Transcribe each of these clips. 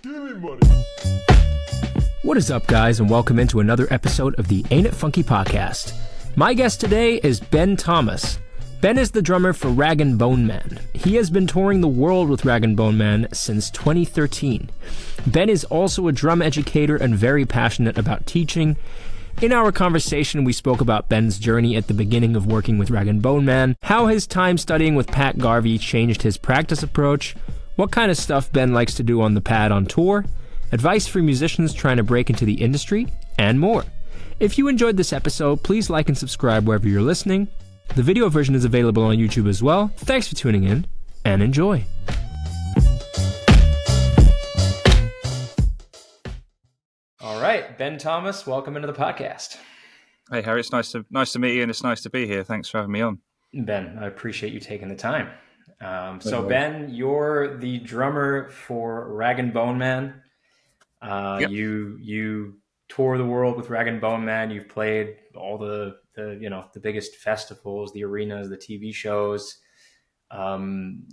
Give me money. What is up, guys, and welcome into another episode of the Ain't It Funky podcast. My guest today is Ben Thomas. Ben is the drummer for Rag & Bone Man. He has been touring the world with Rag & Bone Man since 2013. Ben is also a drum educator and very passionate about teaching. In our conversation, we spoke about Ben's journey at the beginning of working with Rag & Bone Man, how his time studying with Pat Garvey changed his practice approach, what kind of stuff Ben likes to do on the pad on tour, advice for musicians trying to break into the industry, and more. If you enjoyed this episode, please like and subscribe wherever you're listening. The video version is available on YouTube as well. Thanks for tuning in, and enjoy. All right, Ben Thomas, welcome into the podcast. Hey Harry, it's nice to meet you, and it's nice to be here. Thanks for having me on. Ben, I appreciate you taking the time. So Ben, you're the drummer for Rag & Bone Man. Yep. You tour the world with Rag & Bone Man. You've played all the biggest festivals, the arenas, the TV shows. I don't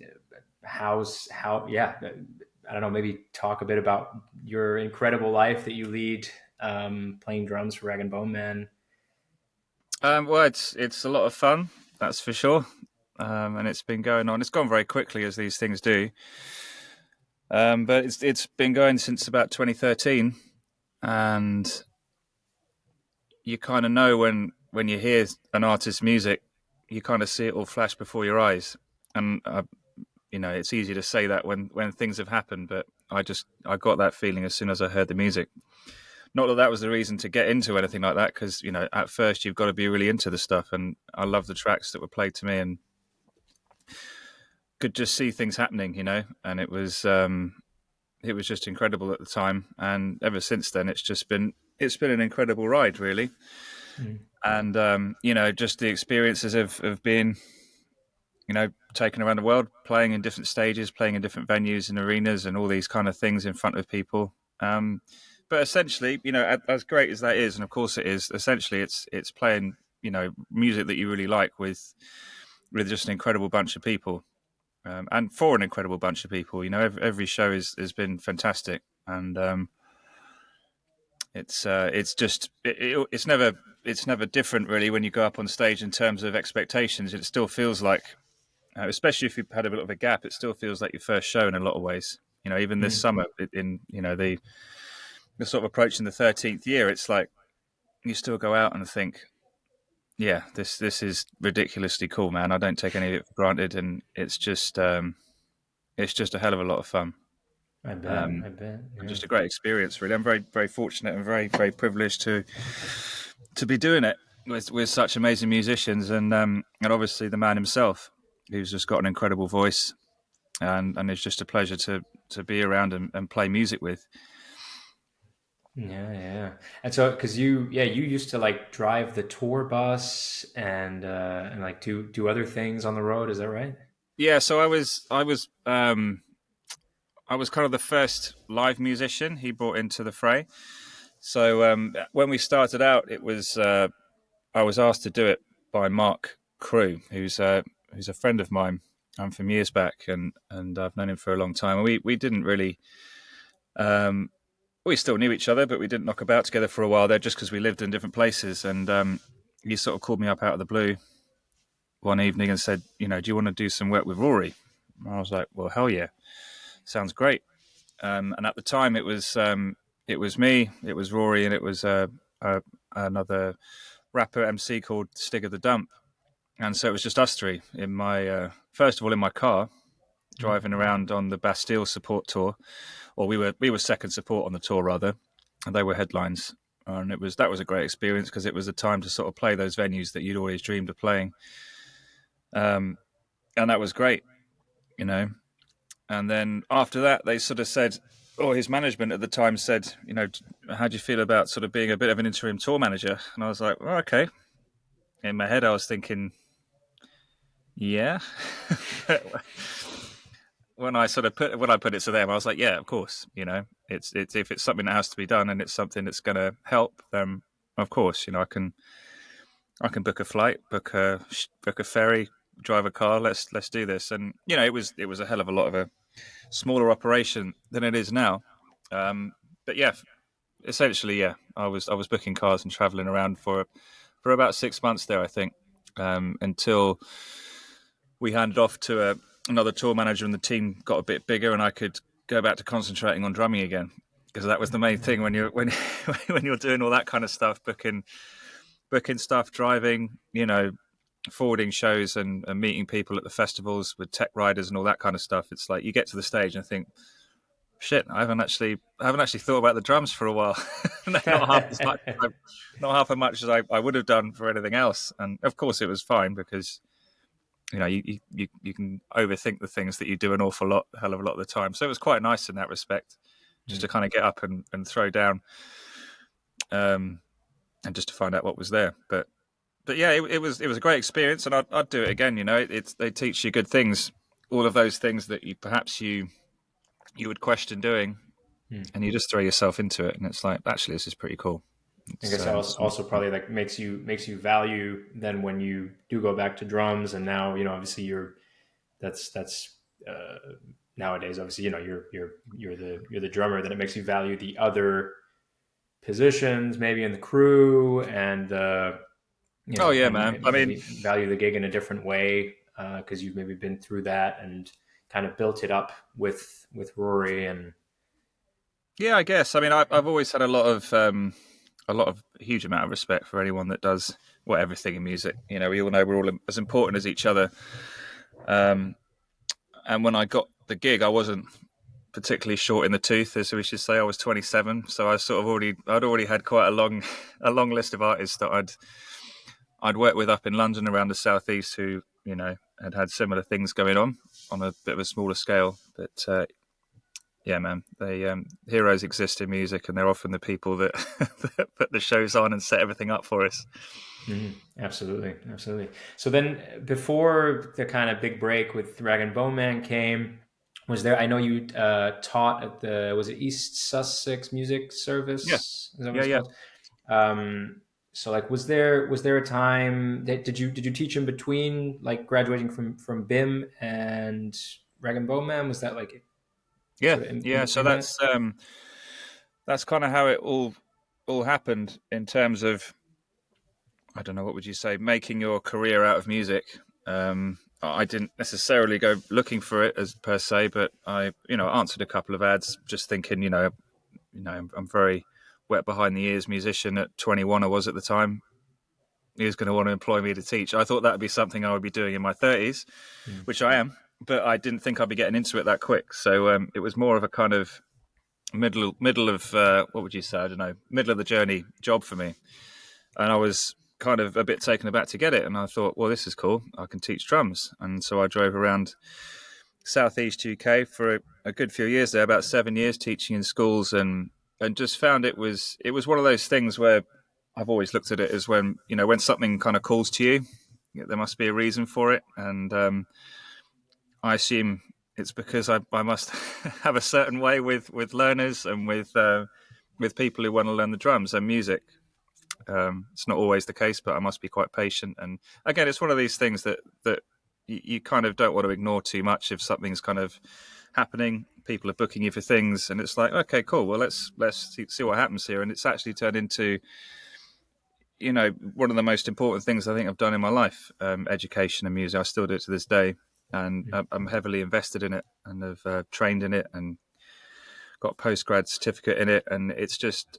know, maybe talk a bit about your incredible life that you lead, playing drums for Rag & Bone Man. Well, it's a lot of fun, that's for sure. And it's been going on. It's gone very quickly, as these things do. But it's been going since about 2013, and you kind of know when you hear an artist's music, you kind of see it all flash before your eyes. And it's easy to say that when things have happened, but I got that feeling as soon as I heard the music. Not that was the reason to get into anything like that, because at first you've got to be really into the stuff, and I love the tracks that were played to me and could just see things happening, and it was just incredible at the time. And ever since then, it's been an incredible ride, really. And just the experiences of being taken around the world, playing in different stages, playing in different venues and arenas and all these kind of things in front of people. But essentially, as great as that is, and of course it is, essentially it's playing music that you really like with just an incredible bunch of people. And for an incredible bunch of people, every show has been fantastic, and it's never different really when you go up on stage in terms of expectations. It still feels like, especially if you've had a bit of a gap, it still feels like your first show in a lot of ways. Even this summer, in the sort of approaching the 13th year, it's like you still go out and think, yeah, this is ridiculously cool, man. I don't take any of it for granted, and it's just a hell of a lot of fun. I bet. Yeah. Just a great experience, really. I'm very, very fortunate and very, very privileged to be doing it with such amazing musicians, and obviously the man himself, who's just got an incredible voice, and it's just a pleasure to be around and play music with. Yeah. And so, because you used to like drive the tour bus and like do other things on the road. Is that right? Yeah. So I was kind of the first live musician he brought into the fray. So when we started out, it was I was asked to do it by Mark Crew, who's a friend of mine from years back, and I've known him for a long time. And we didn't really. We still knew each other, but we didn't knock about together for a while there, just because we lived in different places. And he sort of called me up out of the blue one evening and said, do you want to do some work with Rory? And I was like, well, hell yeah, sounds great. And at the time, it was me, it was Rory, and it was another rapper MC called Stig of the Dump. And so it was just us three in my first of all in my car, driving around on the Bastille support tour. Or we were second support on the tour, rather, and they were headlines. And that was a great experience, because it was a time to sort of play those venues that you'd always dreamed of playing. And that was great, And then after that, they sort of said, or his management at the time said, how do you feel about sort of being a bit of an interim tour manager? And I was like, well, okay. In my head, I was thinking, yeah. When I put it to them, I was like, yeah, of course, it's if it's something that has to be done and it's something that's going to help, then of course, I can book a flight, book a ferry, drive a car. Let's do this. And it was a hell of a lot of a smaller operation than it is now. But yeah, essentially, yeah, I was booking cars and traveling around for about 6 months there, I think, until we handed off to another tour manager and the team got a bit bigger and I could go back to concentrating on drumming again, because that was the main thing when you're when you're doing all that kind of stuff, booking stuff, driving, forwarding shows and meeting people at the festivals with tech riders and all that kind of stuff. It's like you get to the stage and think, shit, I haven't actually thought about the drums for a while. Not half as much, not half as much as I would have done for anything else. And of course, it was fine because you can overthink the things that you do an awful lot, a hell of a lot of the time. So it was quite nice in that respect, just to kind of get up and throw down, and just to find out what was there. But yeah, it was a great experience, and I'd do it again. They teach you good things, all of those things that you would question doing, and you just throw yourself into it, and it's like, actually, this is pretty cool. I guess also probably like makes you value then when you do go back to drums, and now obviously that's nowadays obviously you're the drummer, then it makes you value the other positions maybe in the crew, and Oh yeah, and man. I mean, maybe value the gig in a different way because you've maybe been through that and kind of built it up with Rory and yeah, I guess. I mean, I've always had a huge amount of respect for anyone that does everything in music. We all know we're all as important as each other. And when I got the gig, I wasn't particularly short in the tooth, as we should say. I was 27, so I'd already had quite a long list of artists that I'd worked with up in London, around the southeast, who had similar things going on a bit of a smaller scale. But yeah, man, heroes exist in music, and they're often the people that, that put the shows on and set everything up for us. Absolutely. So then, before the kind of big break with Rag and Bone Man came, was there? I know you taught at was it East Sussex Music Service? Yeah, Is that what yeah, it's yeah. called? So like, was there a time that did you teach in between like graduating from BIM and Rag and Bone Man? Was that like Yeah, sort of in yeah. So between that? that's kind of how it all happened in terms of, I don't know, what would you say, making your career out of music. I didn't necessarily go looking for it as per se, but I answered a couple of ads, just thinking, I'm very wet behind the ears musician at 21. I was at the time. He was going to want to employ me to teach. I thought that would be something I would be doing in my 30s, which I am, but I didn't think I'd be getting into it that quick. So it was more of a kind of middle of what would you say? I don't know, middle of the journey job for me, and I was kind of a bit taken aback to get it. And I thought, well, this is cool. I can teach drums, and so I drove around southeast UK for a good few years there, about 7 years, teaching in schools, and just found it was one of those things where I've always looked at it as when something kind of calls to you, there must be a reason for it, and I assume it's because I must have a certain way with learners and with people who want to learn the drums and music. It's not always the case, but I must be quite patient. And again, it's one of these things that you kind of don't want to ignore too much. If something's kind of happening, people are booking you for things, and it's like, okay, cool. Well, let's see what happens here. And it's actually turned into one of the most important things I think I've done in my life, education and music. I still do it to this day, and I'm heavily invested in it, and have trained in it, and got a postgrad certificate in it. And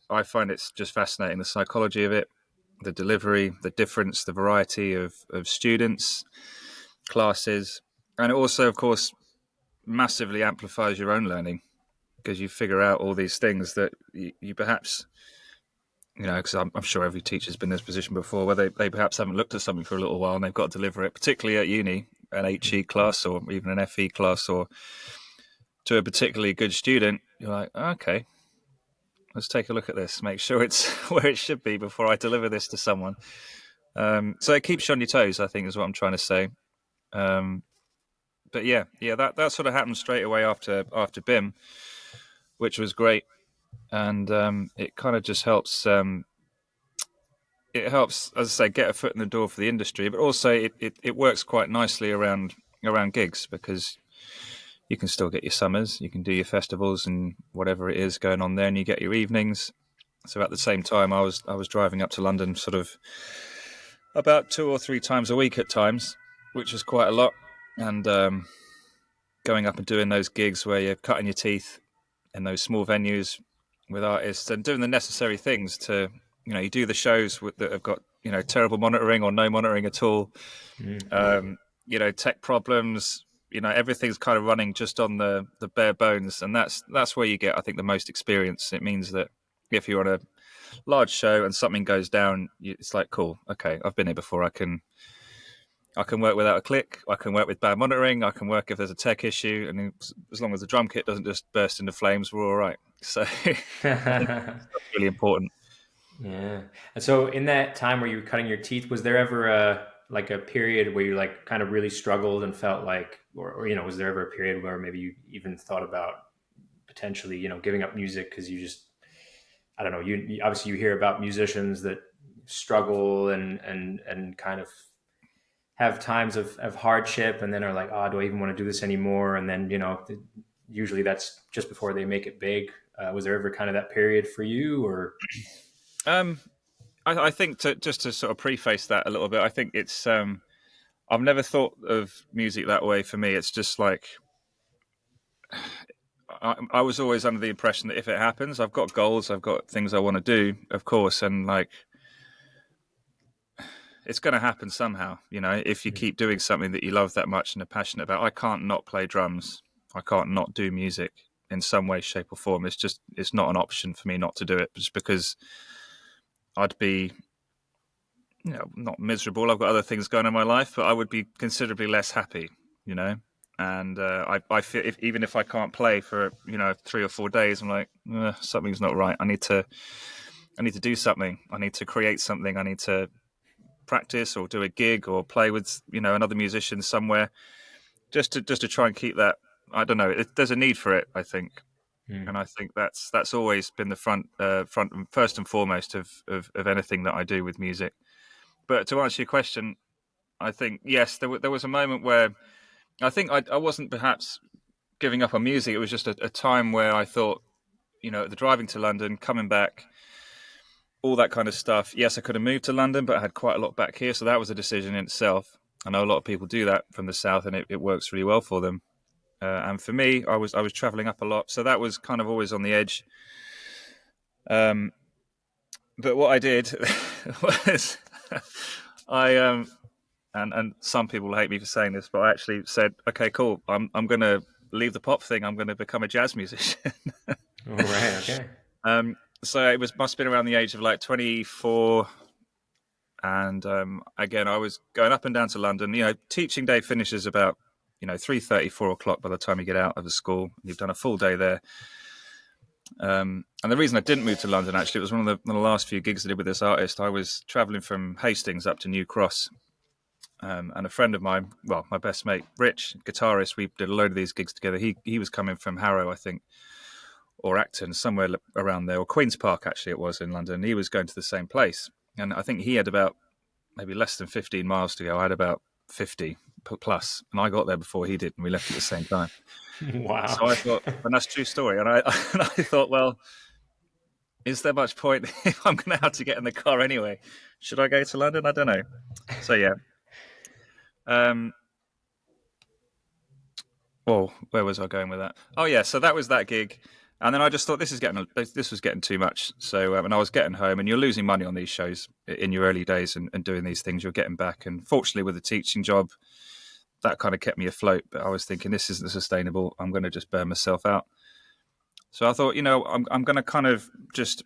I find it's just fascinating, the psychology of it, the delivery, the difference, the variety of students, classes, and it also, of course, massively amplifies your own learning, because you figure out all these things that you perhaps, because I'm sure every teacher's been in this position before, where they perhaps haven't looked at something for a little while and they've got to deliver it, particularly at uni, an HE class or even an FE class, or to a particularly good student. You're like, okay, let's take a look at this, make sure it's where it should be before I deliver this to someone. So it keeps you on your toes, I think, is what I'm trying to say. But yeah, that sort of happened straight away after BIM, which was great, and it kind of just helps. It helps, as I say, get a foot in the door for the industry, but also it works quite nicely around gigs, because you can still get your summers, you can do your festivals and whatever it is going on there, and you get your evenings. So at the same time, I was driving up to London sort of about 2 or 3 times a week at times, which was quite a lot. And going up and doing those gigs where you're cutting your teeth in those small venues with artists and doing the necessary things to, you do the shows that have got, terrible monitoring or no monitoring at all. Tech problems, everything's kind of running just on the bare bones. And that's where you get, I think, the most experience. It means that if you're on a large show and something goes down, it's like, cool, okay, I've been here before. I can work without a click. I can work with bad monitoring. I can work if there's a tech issue, and as long as the drum kit doesn't just burst into flames, we're all right. So that's really important. Yeah. And so in that time where you were cutting your teeth, was there ever a period where you like kind of really struggled and felt like, or was there ever a period where maybe you even thought about potentially, giving up music because you just, I don't know, you obviously you hear about musicians that struggle and kind of have times of hardship and then are like, oh, do I even want to do this anymore? And then, usually that's just before they make it big. Was there ever kind of that period for you, or? I think just to sort of preface that a little bit, I think it's, I've never thought of music that way for me. It's just like, I was always under the impression that if it happens, I've got goals, I've got things I want to do, of course. And like, it's going to happen somehow, if you keep doing something that you love that much and are passionate about. I can't not play drums. I can't not do music in some way, shape or form. It's not an option for me not to do it, just because I'd be, not miserable. I've got other things going on in my life, but I would be considerably less happy, And I feel even if I can't play for 3 or 4 days, I'm like, something's not right. I need to do something. I need to create something. I need to practice or do a gig or play with another musician somewhere, just to try and keep that. I don't know. There's a need for it, I think, and I think that's always been the front first and foremost of anything that I do with music. But to answer your question, I think yes, there was a moment where I think I wasn't perhaps giving up on music. It was just a time where I thought, the driving to London, coming back, all that kind of stuff. Yes, I could have moved to London, but I had quite a lot back here. So that was a decision in itself. I know a lot of people do that from the South, and it works really well for them. And for me, I was traveling up a lot. So that was kind of always on the edge. But what I did was and some people hate me for saying this, but I actually said, okay, cool. I'm going to leave the pop thing. I'm going to become a jazz musician. All right. Okay. So it must have been around the age of like 24. And again, I was going up and down to London. Teaching day finishes about 3:30, 4 o'clock by the time you get out of the school. You've done a full day there. And the reason I didn't move to London, actually, it was one of the last few gigs I did with this artist. I was traveling from Hastings up to New Cross. And a friend of mine, well, my best mate, Rich, guitarist, we did a load of these gigs together. He was coming from Harrow, I think, or Acton, somewhere around there, or Queen's Park, actually, it was in London. He was going to the same place. And I think he had about maybe less than 15 miles to go. I had about 50 plus, and I got there before he did, and we left at the same time. Wow. So I thought, and that's a true story. And I thought, well, is there much point if I'm going to have to get in the car anyway? Should I go to London? I don't know. So, yeah. Well, where was I going with that? Oh, yeah. So that was that gig. And then I just thought this was getting too much. So, and I was getting home, and you're losing money on these shows in your early days and doing these things. You're getting back. And fortunately, with the teaching job, that kind of kept me afloat. But I was thinking, this isn't sustainable. I'm going to just burn myself out. So I thought, I'm going to kind of just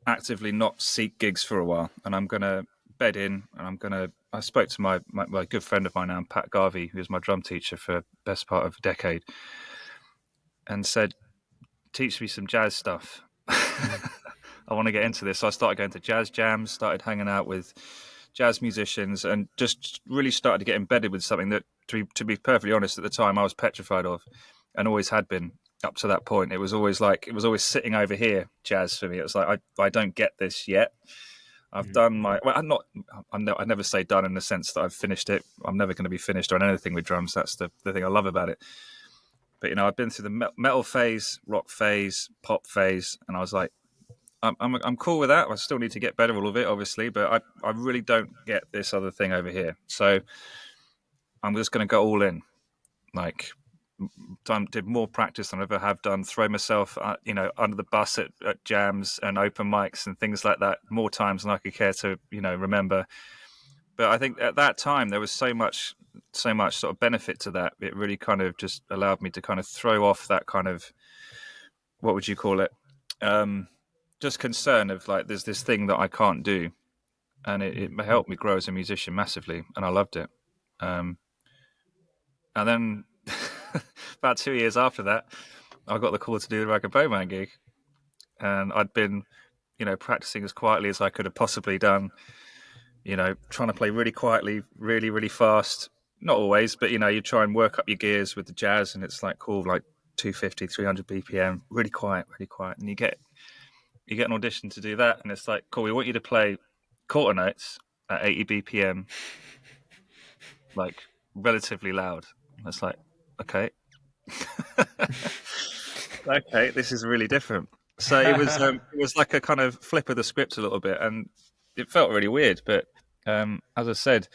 actively not seek gigs for a while. And I'm going to bed in, and I spoke to my good friend of mine now, Pat Garvey, who was my drum teacher for the best part of a decade, and said, teach me some jazz stuff. I want to get into this. So I started going to jazz jams, started hanging out with jazz musicians, and just really started to get embedded with something that, to be perfectly honest, at the time I was petrified of, and always had been up to that point. It was always sitting over here, jazz for me. It was like, I don't get this yet. I've done my, well, I never say done in the sense that I've finished it. I'm never going to be finished on anything with drums. That's the thing I love about it. But I'd been through the metal phase, rock phase, pop phase, and I was like, I'm cool with that. I still need to get better all of it, obviously, but I really don't get this other thing over here. So I'm just going to go all in. Like, did more practice than I ever have done. Throw myself, under the bus at jams and open mics and things like that more times than I could care to, remember. But I think at that time there was so much sort of benefit to that. It really kind of just allowed me to kind of throw off that kind of, what would you call it? Just concern of like, there's this thing that I can't do. And it helped me grow as a musician massively. And I loved it. And then about 2 years after that, I got the call to do the Rag and Bone Man gig. And I'd been, practicing as quietly as I could have possibly done. Trying to play really quietly, really, really fast. Not always, but, you try and work up your gears with the jazz, and it's like cool, like 250, 300 BPM, really quiet. And you get an audition to do that, and it's like, cool, we want you to play quarter notes at 80 BPM, like relatively loud. And it's like, okay. Okay, this is really different. So it was like a kind of flip of the script a little bit, and it felt really weird. But as I said,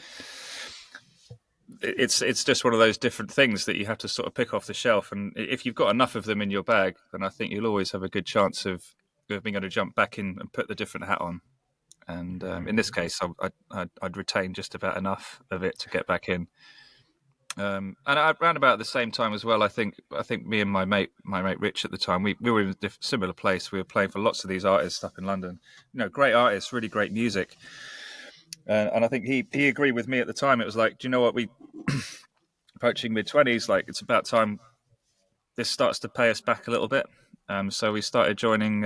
it's just one of those different things that you have to sort of pick off the shelf. And if you've got enough of them in your bag, then I think you'll always have a good chance of being able to jump back in and put the different hat on. And in this case, I'd retain just about enough of it to get back in. And around about the same time as well, I think me and my mate Rich at the time, we were in a similar place. We were playing for lots of these artists up in London. Great artists, really great music. And I think he agreed with me at the time. It was like, do you know what, we approaching mid-20s, like it's about time this starts to pay us back a little bit. So we started joining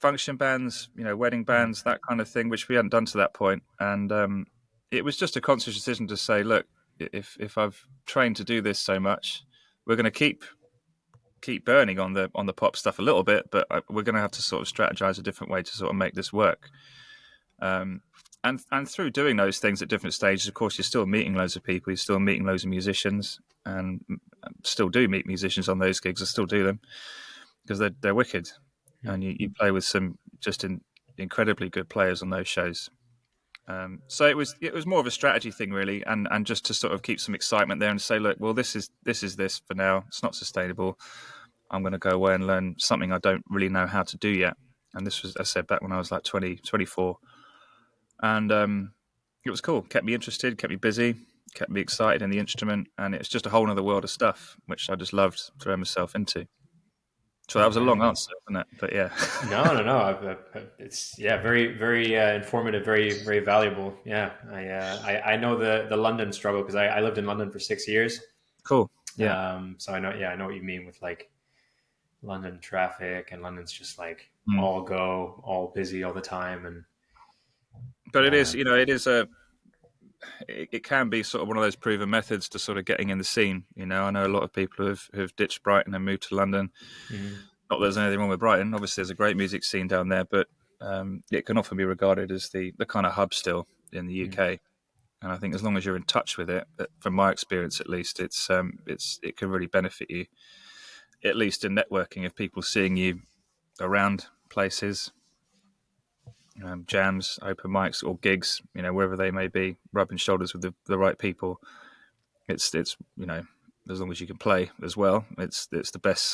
function bands, wedding bands, that kind of thing, which we hadn't done to that point. And it was just a conscious decision to say, look, if I've trained to do this so much, we're going to keep burning on the pop stuff a little bit, but we're going to have to sort of strategize a different way to sort of make this work. And through doing those things at different stages, of course, you're still meeting loads of people, you're still meeting loads of musicians, and still do meet musicians on those gigs. I still do them because they're wicked, and you play with some just incredibly good players on those shows. So it was more of a strategy thing, really, and just to sort of keep some excitement there and say, look, well, this is this for now. It's not sustainable. I'm going to go away and learn something I don't really know how to do yet. And this was, as I said, back when I was like 20, 24. And it was cool. Kept me interested, kept me busy, kept me excited in the instrument. And it's just a whole other world of stuff, which I just loved throwing myself into. So that was a long answer, wasn't it? But yeah. No. It's very, very informative, very, very valuable. Yeah, I know the London struggle because I lived in London for 6 years. Cool. Yeah. So I know what you mean with like London traffic, and London's just like all busy all the time, But it can be sort of one of those proven methods to sort of getting in the scene. I know a lot of people who've ditched Brighton and moved to London. Mm-hmm. Not that there's anything wrong with Brighton. Obviously, there's a great music scene down there, but it can often be regarded as the kind of hub still in the UK. And I think as long as you're in touch with it, from my experience at least, it can really benefit you, at least in networking, of people seeing you around places. Jams, open mics, or gigs, wherever they may be, rubbing shoulders with the right people. It's as long as you can play as well, it's the best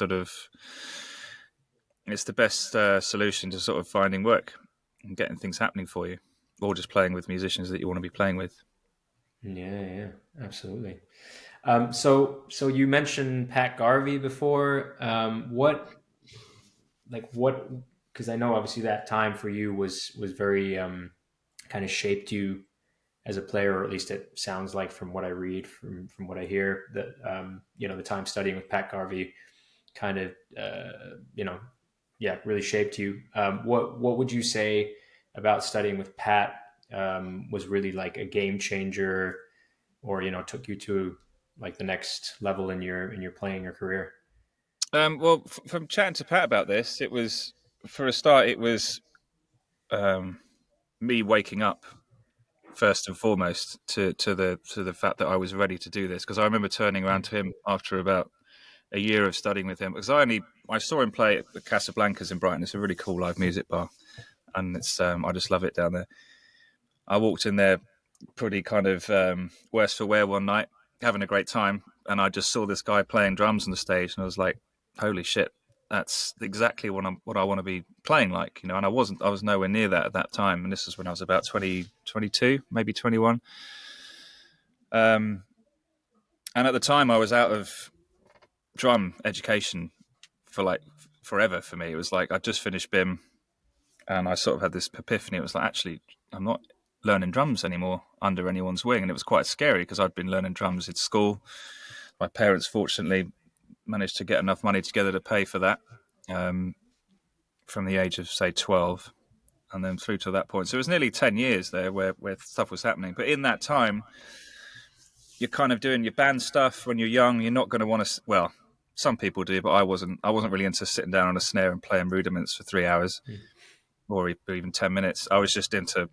solution to sort of finding work and getting things happening for you, or just playing with musicians that you want to be playing with. Yeah, absolutely. So you mentioned Pat Garvey before. What? Because I know obviously that time for you was very kind of shaped you as a player, or at least it sounds like from what I read, from what I hear, that the time studying with Pat Garvey kind of really shaped you. What would you say about studying with Pat was really like a game changer, or took you to like the next level in your playing or career? Well, from chatting to Pat about this, it was, for a start, it was me waking up first and foremost to the fact that I was ready to do this. Because I remember turning around to him after about a year of studying with him, because I saw him play at the Casablancas in Brighton. It's a really cool live music bar, and it's I just love it down there. I walked in there pretty kind of worse for wear one night, having a great time, and I just saw this guy playing drums on the stage, and I was like, holy shit, that's exactly what I want to be playing like, and I was nowhere near that at that time, and this is when I was about 20, 22, maybe 21. And at the time I was out of drum education for like forever. For me, it was like I just finished BIM, and I sort of had this epiphany. It was like, actually, I'm not learning drums anymore under anyone's wing, and it was quite scary because I'd been learning drums at school. My parents fortunately managed to get enough money together to pay for that, from the age of say 12 and then through to that point. So it was nearly 10 years there where stuff was happening. But in that time, you're kind of doing your band stuff when you're young. You're not going to want to, well, some people do, but I wasn't really into sitting down on a snare and playing rudiments for 3 hours or even 10 minutes. I was just into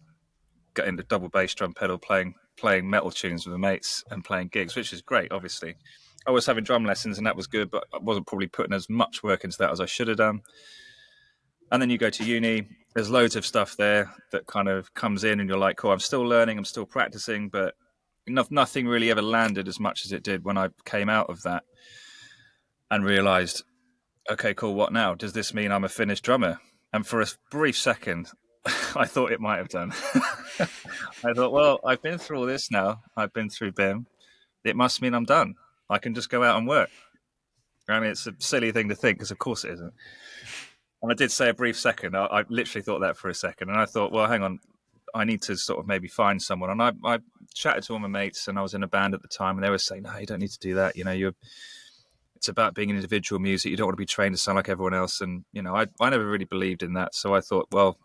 getting the double bass drum pedal, playing metal tunes with my mates and playing gigs, which is great, obviously. I was having drum lessons and that was good, but I wasn't probably putting as much work into that as I should have done. And then you go to uni, there's loads of stuff there that kind of comes in and you're like, cool, I'm still learning, I'm still practicing, but nothing really ever landed as much as it did when I came out of that and realized, okay, cool, what now? Does this mean I'm a finished drummer? And for a brief second, I thought it might have done. I thought, well, I've been through all this now. I've been through BIM. It must mean I'm done. I can just go out and work. I mean, it's a silly thing to think, because of course it isn't. And I did say a brief second. I literally thought that for a second. And I thought, well, hang on, I need to sort of maybe find someone. And I chatted to all my mates, and I was in a band at the time, and they were saying, no, you don't need to do that. It's about being an individual music. You don't want to be trained to sound like everyone else. And, I never really believed in that. So I thought, well,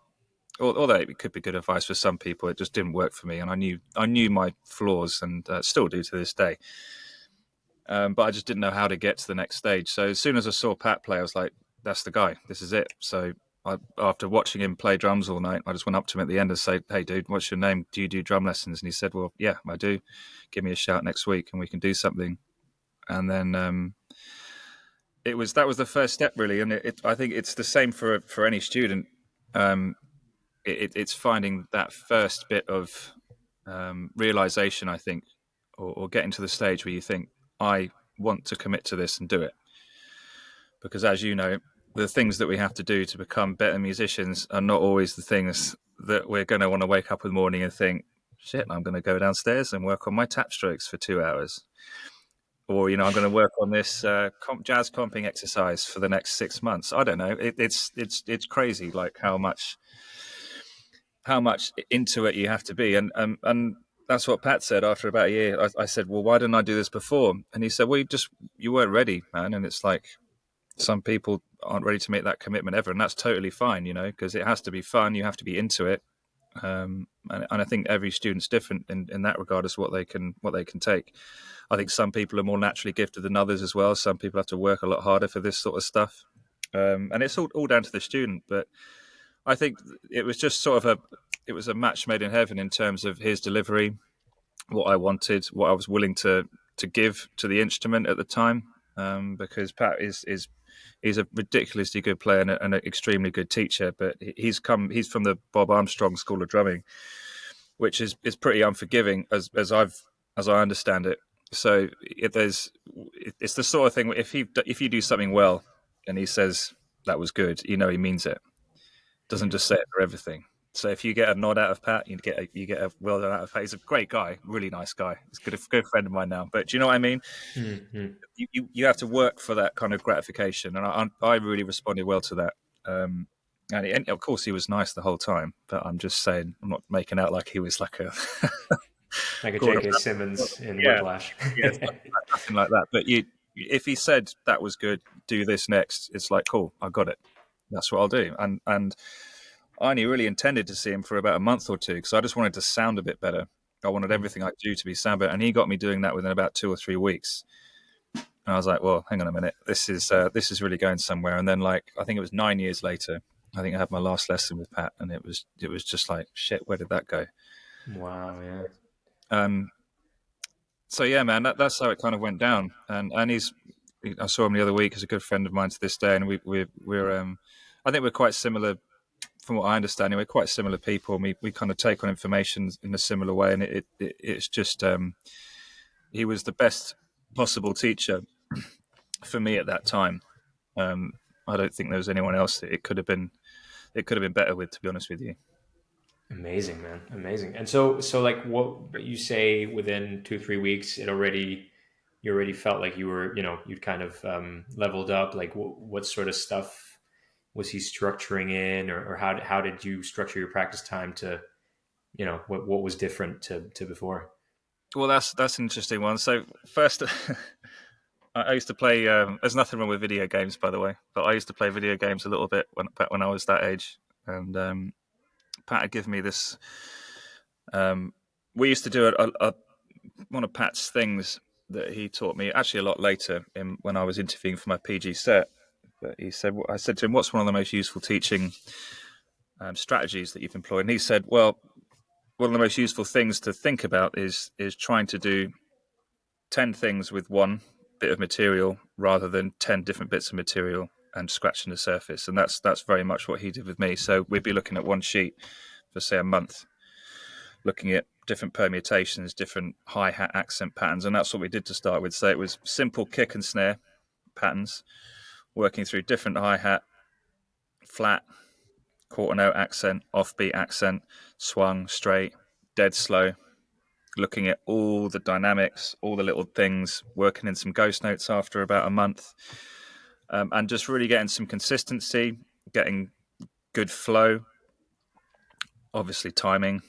although it could be good advice for some people, it just didn't work for me. And I knew my flaws, and still do to this day. But I just didn't know how to get to the next stage. So as soon as I saw Pat play, I was like, that's the guy. This is it. So after watching him play drums all night, I just went up to him at the end and said, hey, dude, what's your name? Do you do drum lessons? And he said, well, yeah, I do. Give me a shout next week and we can do something. And then that was the first step, really. And I think it's the same for any student. It's finding that first bit of realization, I think, or getting to the stage where you think, I want to commit to this and do it. Because as you know, the things that we have to do to become better musicians are not always the things that we're going to want to wake up in the morning and think, shit, I'm going to go downstairs and work on my tap strokes for 2 hours. Or, I'm going to work on this jazz comping exercise for the next 6 months. I don't know. It's crazy, like how much into it you have to be. And that's what Pat said after about a year. I said, well, why didn't I do this before? And he said, well, you weren't ready, man. And it's like, some people aren't ready to make that commitment ever. And that's totally fine, because it has to be fun. You have to be into it. And I think every student's different in that regard as what they can take. I think some people are more naturally gifted than others as well. Some people have to work a lot harder for this sort of stuff. And it's all down to the student. But I think it was just sort of a match made in heaven in terms of his delivery, what I wanted, what I was willing to give to the instrument at the time. Because Pat he's a ridiculously good player and an extremely good teacher, but he's from the Bob Armstrong School of Drumming, which is pretty unforgiving as I understand it. So it's the sort of thing, if you do something well and he says that was good, he means it. Doesn't just say it for everything. So if you get a nod out of Pat, you get a well done out of Pat. He's a great guy, really nice guy. He's a good friend of mine now. But do you know what I mean? Mm-hmm. You have to work for that kind of gratification, and I really responded well to that. And of course, he was nice the whole time. But I'm just saying, I'm not making out like he was like a like a J.K. Simmons in Whiplash. Yeah, nothing like that. But if he said that was good, do this next, it's like, cool, I got it. That's what I'll do. And I only really intended to see him for about a month or two because I just wanted to sound a bit better. I wanted everything I do to be sound better. And he got me doing that within about 2 or 3 weeks. And I was like, well, hang on a minute. This is really going somewhere. And then I think it was 9 years later, I think I had my last lesson with Pat, and it was just like, shit, where did that go? Wow, yeah. So yeah, man, that's how it kind of went down. And he's I saw him the other week. He's a good friend of mine to this day, and we're I think we're quite similar. From what I understand, we're quite similar people. We kind of take on information in a similar way, and it's just he was the best possible teacher for me at that time. I don't think there was anyone else that it could have been better with, to be honest with you. Amazing, man. Amazing. And so like what you say within 2-3 weeks, you already felt like you were, you'd kind of leveled up. Like what sort of stuff was he structuring in, or how did you structure your practice time to, what was different to before? Well, that's an interesting one. So first, I used to play. There's nothing wrong with video games, by the way, but I used to play video games a little bit back when I was that age. And Pat had given me this. We used to do one of Pat's things that he taught me actually a lot later when I was interviewing for my PG set. But I said to him, "What's one of the most useful teaching strategies that you've employed?" And he said, "Well, one of the most useful things to think about is trying to do 10 things with one bit of material rather than 10 different bits of material and scratching the surface." And that's very much what he did with me. So we'd be looking at one sheet for, say, a month, looking at different permutations, different hi-hat accent patterns. And that's what we did to start with. So it was simple kick and snare patterns, working through different hi-hat, flat, quarter note accent, offbeat accent, swung, straight, dead slow, looking at all the dynamics, all the little things, working in some ghost notes after about a month, and just really getting some consistency, getting good flow, obviously timing.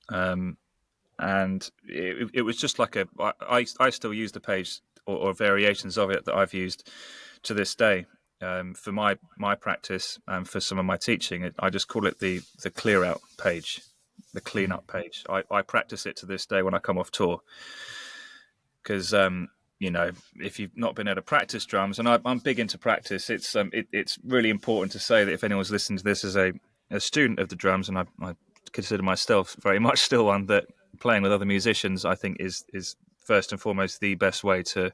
And it was just like I still use the page or variations of it that I've used to this day for my practice and for some of my teaching. I just call it the clear out page, the clean up page. I practice it to this day when I come off tour because if you've not been able to practice drums, and I'm big into practice, it's really important to say that if anyone's listening to this as a student of the drums, and I consider myself very much still one, that playing with other musicians, I think is first and foremost the best way to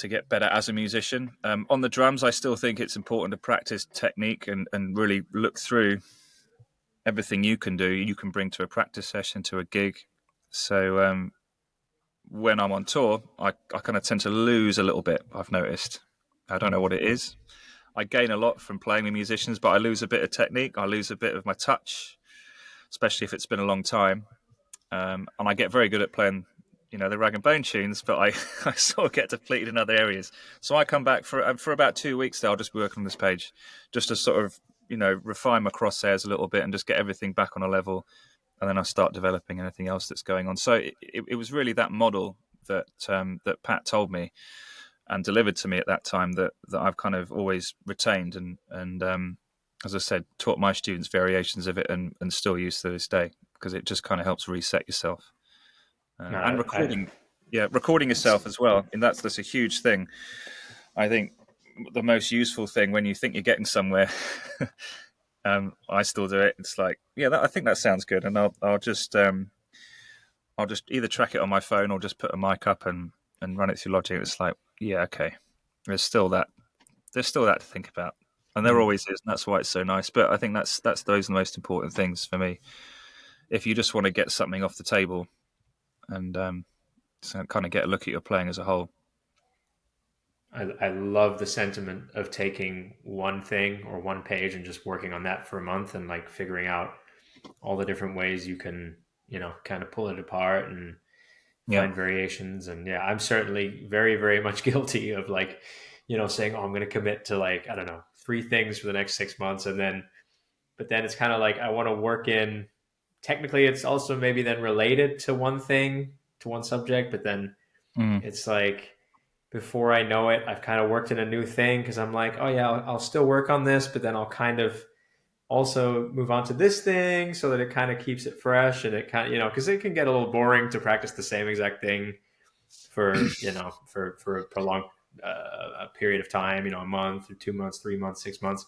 get better as a musician. On the drums, I still think it's important to practice technique and really look through everything you can do, you can bring to a practice session, to a gig. So when I'm on tour, I kind of tend to lose a little bit, I've noticed. I don't know what it is. I gain a lot from playing with musicians, but I lose a bit of technique. I lose a bit of my touch, especially if it's been a long time. And I get very good at playing, the rag and bone tunes, but I sort of get depleted in other areas. So I come back for about 2 weeks. I'll just be working on this page, just to sort of, refine my crosshairs a little bit and just get everything back on a level. And then I start developing anything else that's going on. So it was really that model that Pat told me and delivered to me at that time that I've kind of always retained and as I said, taught my students variations of it and still use to this day, because it just kind of helps reset yourself. And recording yourself as well. And that's a huge thing. I think the most useful thing when you think you're getting somewhere, I still do it. It's like, I think that sounds good. And I'll just either track it on my phone or just put a mic up and run it through Logic. It's like, okay. There's still that to think about. And there always is, and that's why it's so nice. But I think that's those are the most important things for me. If you just want to get something off the table and so kind of get a look at your playing as a whole. I love the sentiment of taking one thing or one page and just working on that for a month and like figuring out all the different ways you can, kind of pull it apart and find variations. And I'm certainly very, very much guilty of like, saying, I'm going to commit to like, I don't know, 3 things for the next 6 months. But then it's kind of like, I want to work in, technically it's also maybe then related to one thing, to one subject, but then it's like, before I know it, I've kind of worked in a new thing because I'm like, I'll still work on this, but then I'll kind of also move on to this thing so that it kind of keeps it fresh, and it kind of, because it can get a little boring to practice the same exact thing for, for a prolonged a period of time, a month or 2 months, 3 months, 6 months.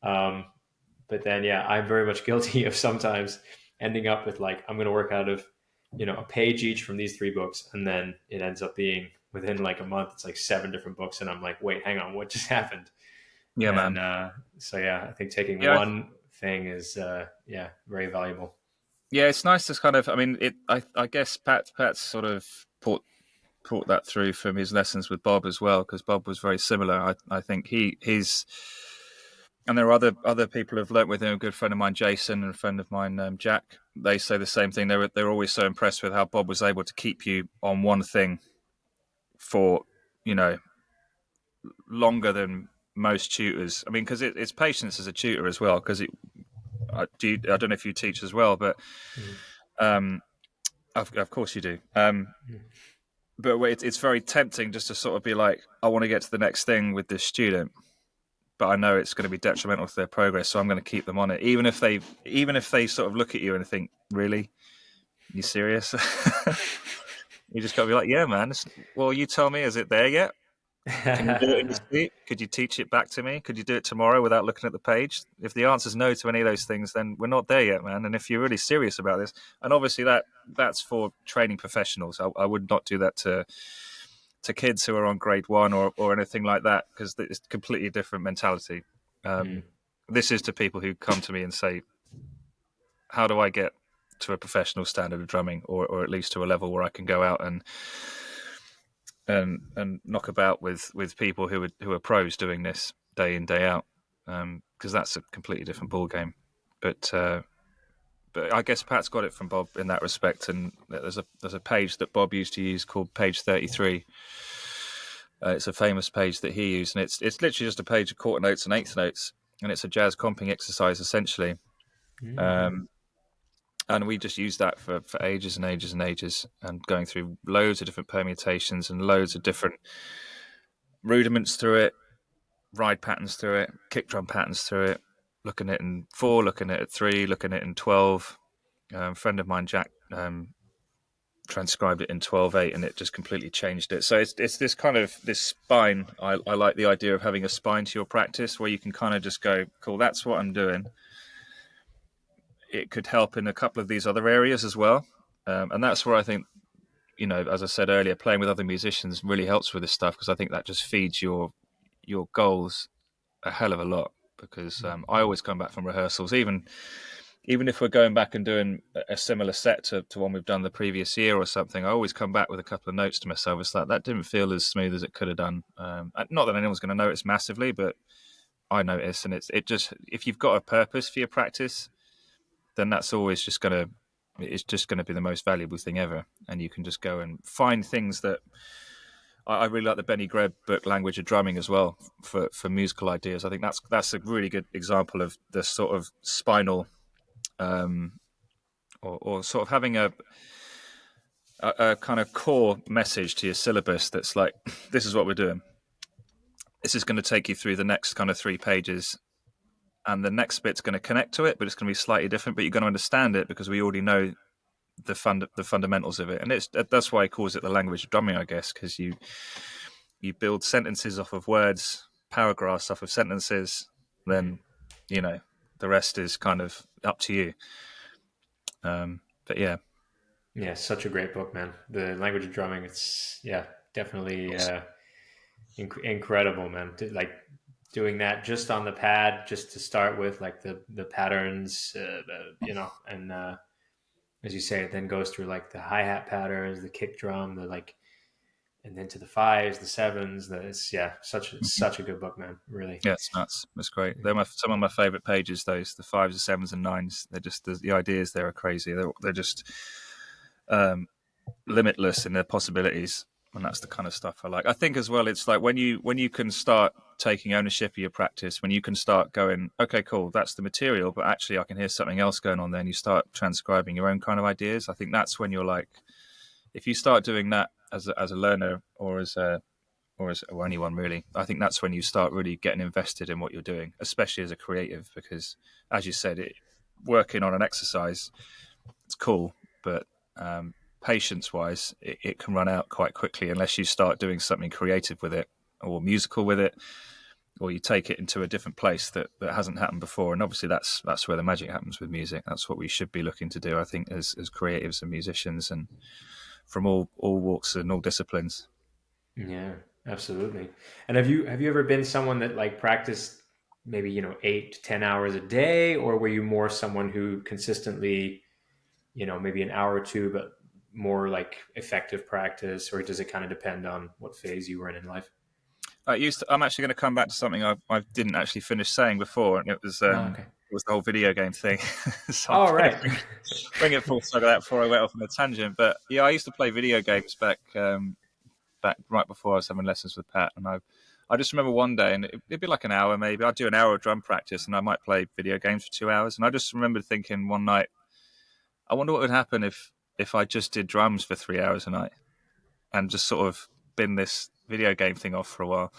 But then, I'm very much guilty of sometimes ending up with like, I'm going to work out of, a page each from these 3 books. And then it ends up being within like a month, it's like 7 different books, and I'm like, wait, hang on, what just happened? Yeah, And man. so yeah, I think taking Yeah, one thing is yeah, very valuable. yeah. It's nice to kind of. I mean, I guess Pat's sort of brought that through from his lessons with Bob as well, because Bob was very similar. I think he's. And there are other people who've learnt with him. A good friend of mine, Jason, and a friend of mine, Jack. They say the same thing. They're always so impressed with how Bob was able to keep you on one thing for, you know, longer than most tutors. I mean, because it's patience as a tutor as well. Because I don't know if you teach as well, but of course you do. But it's very tempting just to sort of be like, I want to get to the next thing with this student, but I know it's going to be detrimental to their progress, so I'm going to keep them on it, even if they sort of look at you and think, "Really, you serious?" You just got to be like, "Yeah, man. Well, you tell me, is it there yet? Can you do it in your sleep? Could you teach it back to me? Could you do it tomorrow without looking at the page?" If the answer is no to any of those things, then we're not there yet, man. And if you're really serious about this, and obviously that's for training professionals, I would not do that to kids who are on grade 1 or anything like that, because it's a completely different mentality. This is to people who come to me and say, how do I get to a professional standard of drumming, or at least to a level where I can go out and knock about with people who are pros doing this day in, day out, because that's a completely different ball game. But I guess Pat's got it from Bob in that respect. And there's a page that Bob used to use called page 33. It's a famous page that he used, and it's literally just a page of quarter notes and eighth notes, and it's a jazz comping exercise essentially. And we just used that for ages and ages and ages, and going through loads of different permutations and loads of different rudiments through it, ride patterns through it, kick drum patterns through it, looking at it in 4, looking at it 3, looking at it in 12. A friend of mine, Jack, transcribed it in 12/8, and it just completely changed it. So it's this kind of this spine. I like the idea of having a spine to your practice where you can kind of just go, cool, that's what I'm doing. It could help in a couple of these other areas as well. And that's where I think, you know, as I said earlier, playing with other musicians really helps with this stuff, because I think that just feeds your goals a hell of a lot. Because I always come back from rehearsals, even if we're going back and doing a similar set to one we've done the previous year or something, I always come back with a couple of notes to myself. It's like, that didn't feel as smooth as it could have done. Not that anyone's going to notice massively, but I notice. And it just, if you've got a purpose for your practice, then that's always just going to, it's just going to be the most valuable thing ever. And you can just go and find things that, I really like the Benny Greb book, Language of Drumming, as well, for musical ideas. I think that's a really good example of the sort of spinal, or sort of having a kind of core message to your syllabus that's like, this is what we're doing. This is going to take you through the next kind of 3 pages, and the next bit's going to connect to it, but it's going to be slightly different, but you're going to understand it because we already know the fundamentals of it. And that's why he calls it the language of drumming, I guess, because you build sentences off of words, paragraphs off of sentences, then, you know, the rest is kind of up to you. But yeah. Yeah, such a great book, man. The Language of Drumming, it's, yeah, definitely incredible, man. Like doing that just on the pad, just to start with, like the patterns, you know, and as you say, it then goes through like the hi-hat patterns, the kick drum, the like, and then to the 5s, the 7s. It's such a good book, man. Really. Yeah, it's nuts. It's great. They're some of my favorite pages. Those, the 5s, the 7s, and 9s. They're just the ideas there are crazy. They're just limitless in their possibilities, and that's the kind of stuff I like. I think as well, it's like when you can start taking ownership of your practice, when you can start going, okay, cool, that's the material, but actually I can hear something else going on there, and you start transcribing your own kind of ideas. I think that's when you're like, if you start doing that as a learner or anyone really, I think that's when you start really getting invested in what you're doing, especially as a creative, because as you said, working on an exercise, it's cool, but patience wise, it can run out quite quickly unless you start doing something creative with it, or musical with it, or you take it into a different place that hasn't happened before. And obviously that's where the magic happens with music. That's what we should be looking to do, I think, as creatives and musicians, and from all walks and all disciplines. Yeah, absolutely. And have you ever been someone that like practiced maybe, 8 to 10 hours a day, or were you more someone who consistently, maybe an hour or two, but more like effective practice, or does it kind of depend on what phase you were in life? I'm actually going to come back to something I didn't actually finish saying before, and Oh, okay. it was the whole video game thing. So I'm All going to right. bring it full circle that before I went off on a tangent. But yeah, I used to play video games back right before I was having lessons with Pat, and I just remember one day, and it'd be like an hour maybe. I'd do an hour of drum practice, and I might play video games for 2 hours. And I just remember thinking one night, I wonder what would happen if I just did drums for 3 hours a night and just sort of bin this video game thing off for a while.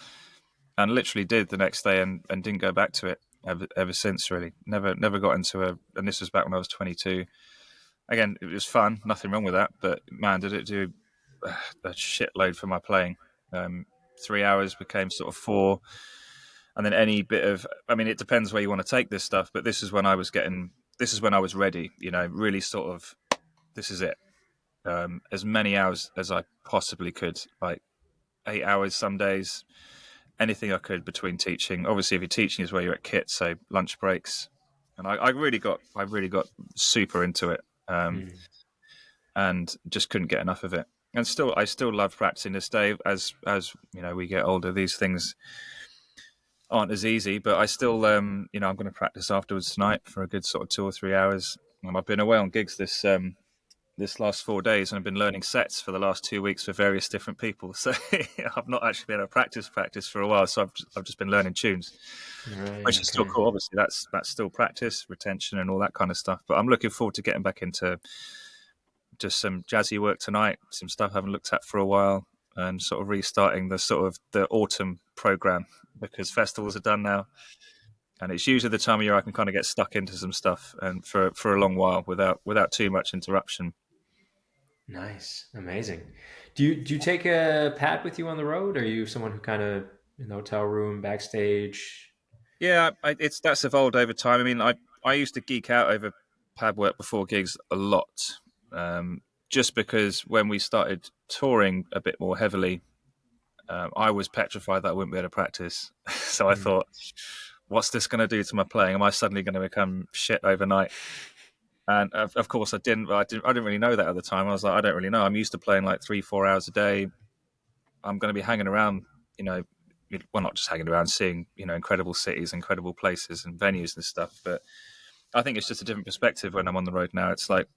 And literally did the next day, and didn't go back to it ever since. Really, never got into a. And this was back when I was 22. Again, it was fun, nothing wrong with that. But man, did it do a shitload for my playing. 3 hours became sort of four, and then any bit of. I mean, it depends where you want to take this stuff, but this is when I was getting. This is when I was ready. Really sort of. This is it. As many hours as I possibly could, like 8 hours some days, anything I could between teaching. Obviously, if you're teaching is where you're at kit, so lunch breaks, and I really got super into it, Mm. and just couldn't get enough of it. And I still love practicing this day. As we get older, these things aren't as easy. But I still, I'm going to practice afterwards tonight for a good sort of 2 or 3 hours. I've been away on gigs this last 4 days, and I've been learning sets for the last 2 weeks for various different people. So I've not actually been able to practice for a while. So I've just been learning tunes, Right. which is still Okay. cool. Obviously, that's still practice, retention, and all that kind of stuff. But I'm looking forward to getting back into just some jazzy work tonight, some stuff I haven't looked at for a while, and sort of restarting the autumn program, because festivals are done now. And it's usually the time of year I can kind of get stuck into some stuff, and for a long while without too much interruption. Nice. Amazing. Do you take a pad with you on the road? Or are you someone who kind of in the hotel room, backstage? Yeah, that's evolved over time. I mean, I used to geek out over pad work before gigs a lot, just because when we started touring a bit more heavily, I was petrified that I wouldn't be able to practice. So I Mm. thought, what's this going to do to my playing? Am I suddenly going to become shit overnight? And of course, I didn't. I didn't really know that at the time. I was like, I don't really know. I'm used to playing like 3-4 hours a day. I'm going to be hanging around, you know, well, not just hanging around, seeing, incredible cities, incredible places and venues and stuff. But I think it's just a different perspective when I'm on the road now. It's like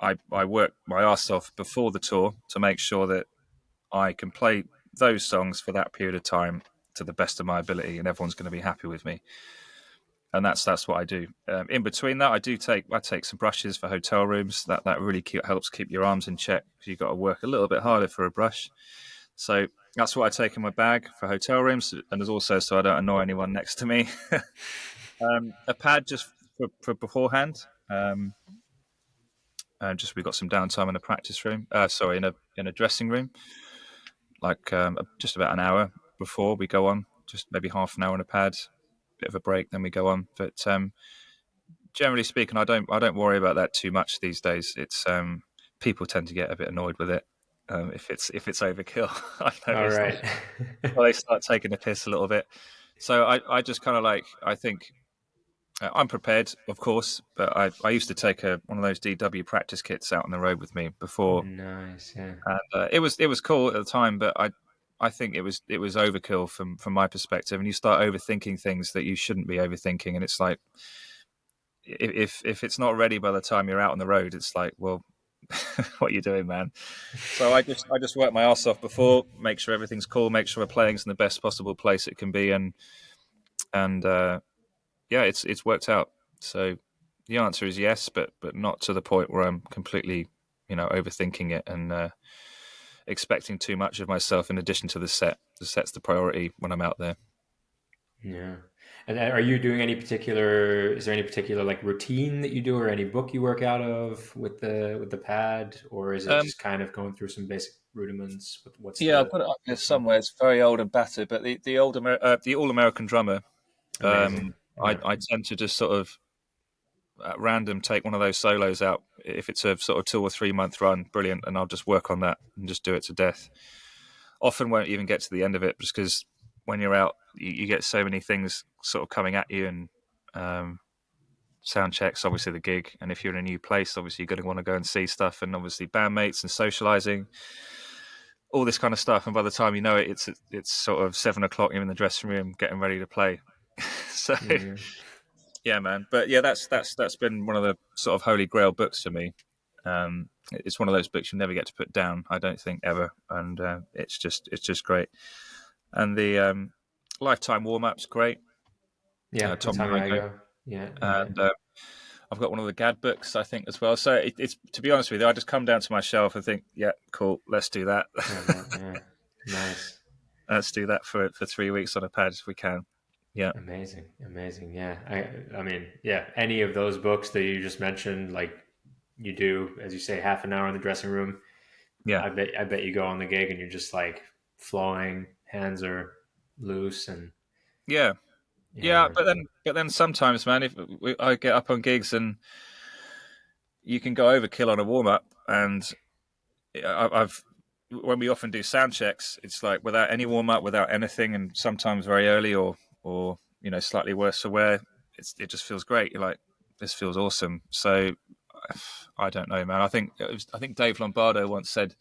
I work my ass off before the tour to make sure that I can play those songs for that period of time to the best of my ability, and everyone's going to be happy with me. And that's what I do. In between that, I take some brushes for hotel rooms. That really helps keep your arms in check, because you've got to work a little bit harder for a brush. So that's what I take in my bag for hotel rooms, and there's also, so I don't annoy anyone next to me, a pad just for beforehand. Just we've got some downtime in a practice room. Sorry, in a dressing room, like just about an hour before we go on, just maybe half an hour on a pad, bit of a break, then we go on. But generally speaking, I don't worry about that too much these days. It's people tend to get a bit annoyed with it if it's overkill. I've All noticed. right. Well, they start taking the piss a little bit. So I just kind of I think I'm prepared, of course, but I used to take one of those DW practice kits out on the road with me before, Nice. Yeah. and it was cool at the time, but I think it was overkill from my perspective, and you start overthinking things that you shouldn't be overthinking, and it's like if it's not ready by the time you're out on the road, it's like, well, what are you doing, man? So I just work my ass off before, make sure everything's cool, make sure we're playing's in the best possible place it can be, and yeah, it's worked out. So the answer is yes, but not to the point where I'm completely, overthinking it and expecting too much of myself in addition to the set. The set's the priority when I'm out there. Yeah. And are you doing any particular, is there any particular like routine that you do, or any book you work out of with the pad, or is it Um, just kind of going through some basic rudiments? What's yeah, I've the got it up here what's the somewhere. It's very old and battered, but the All American Drummer. amazing? I Yeah. I tend to just sort of at random take one of those solos out. If it's a sort of 2 or 3 month run, brilliant, and I'll just work on that and just do it to death. often won't even get to the end of it, just because when you're out, you get so many things sort of coming at you, and sound checks, obviously the gig, and if you're in a new place, obviously you're going to want to go and see stuff, and obviously bandmates and socializing, all this kind of stuff. And by the time you know it, it's sort of 7 o'clock. You're in the dressing room getting ready to play. So yeah, man. But yeah, that's been one of the sort of holy grail books for me. It's one of those books you never get to put down, I don't think, ever, and it's just great. And the lifetime warm up's great. Yeah, Tom Time I Nygaard. Go. Yeah, And I've got one of the GAD books, I think, as well. So it's, to be honest with you, I just come down to my shelf and think, yeah, cool, let's do that. yeah. Nice. Let's do that for 3 weeks on a pad if we can. Yeah. Amazing. Yeah. I mean, yeah, any of those books that you just mentioned, like you do, as you say, half an hour in the dressing room. Yeah. I bet you go on the gig and you're just like flowing, hands are loose, and Yeah. But then sometimes, man, if I get up on gigs and you can go overkill on a warm up, and I've when we often do sound checks, it's like without any warm up, without anything, and sometimes very early or slightly worse for wear, it just feels great. You're like, this feels awesome. So I don't know, man. I think Dave Lombardo once said,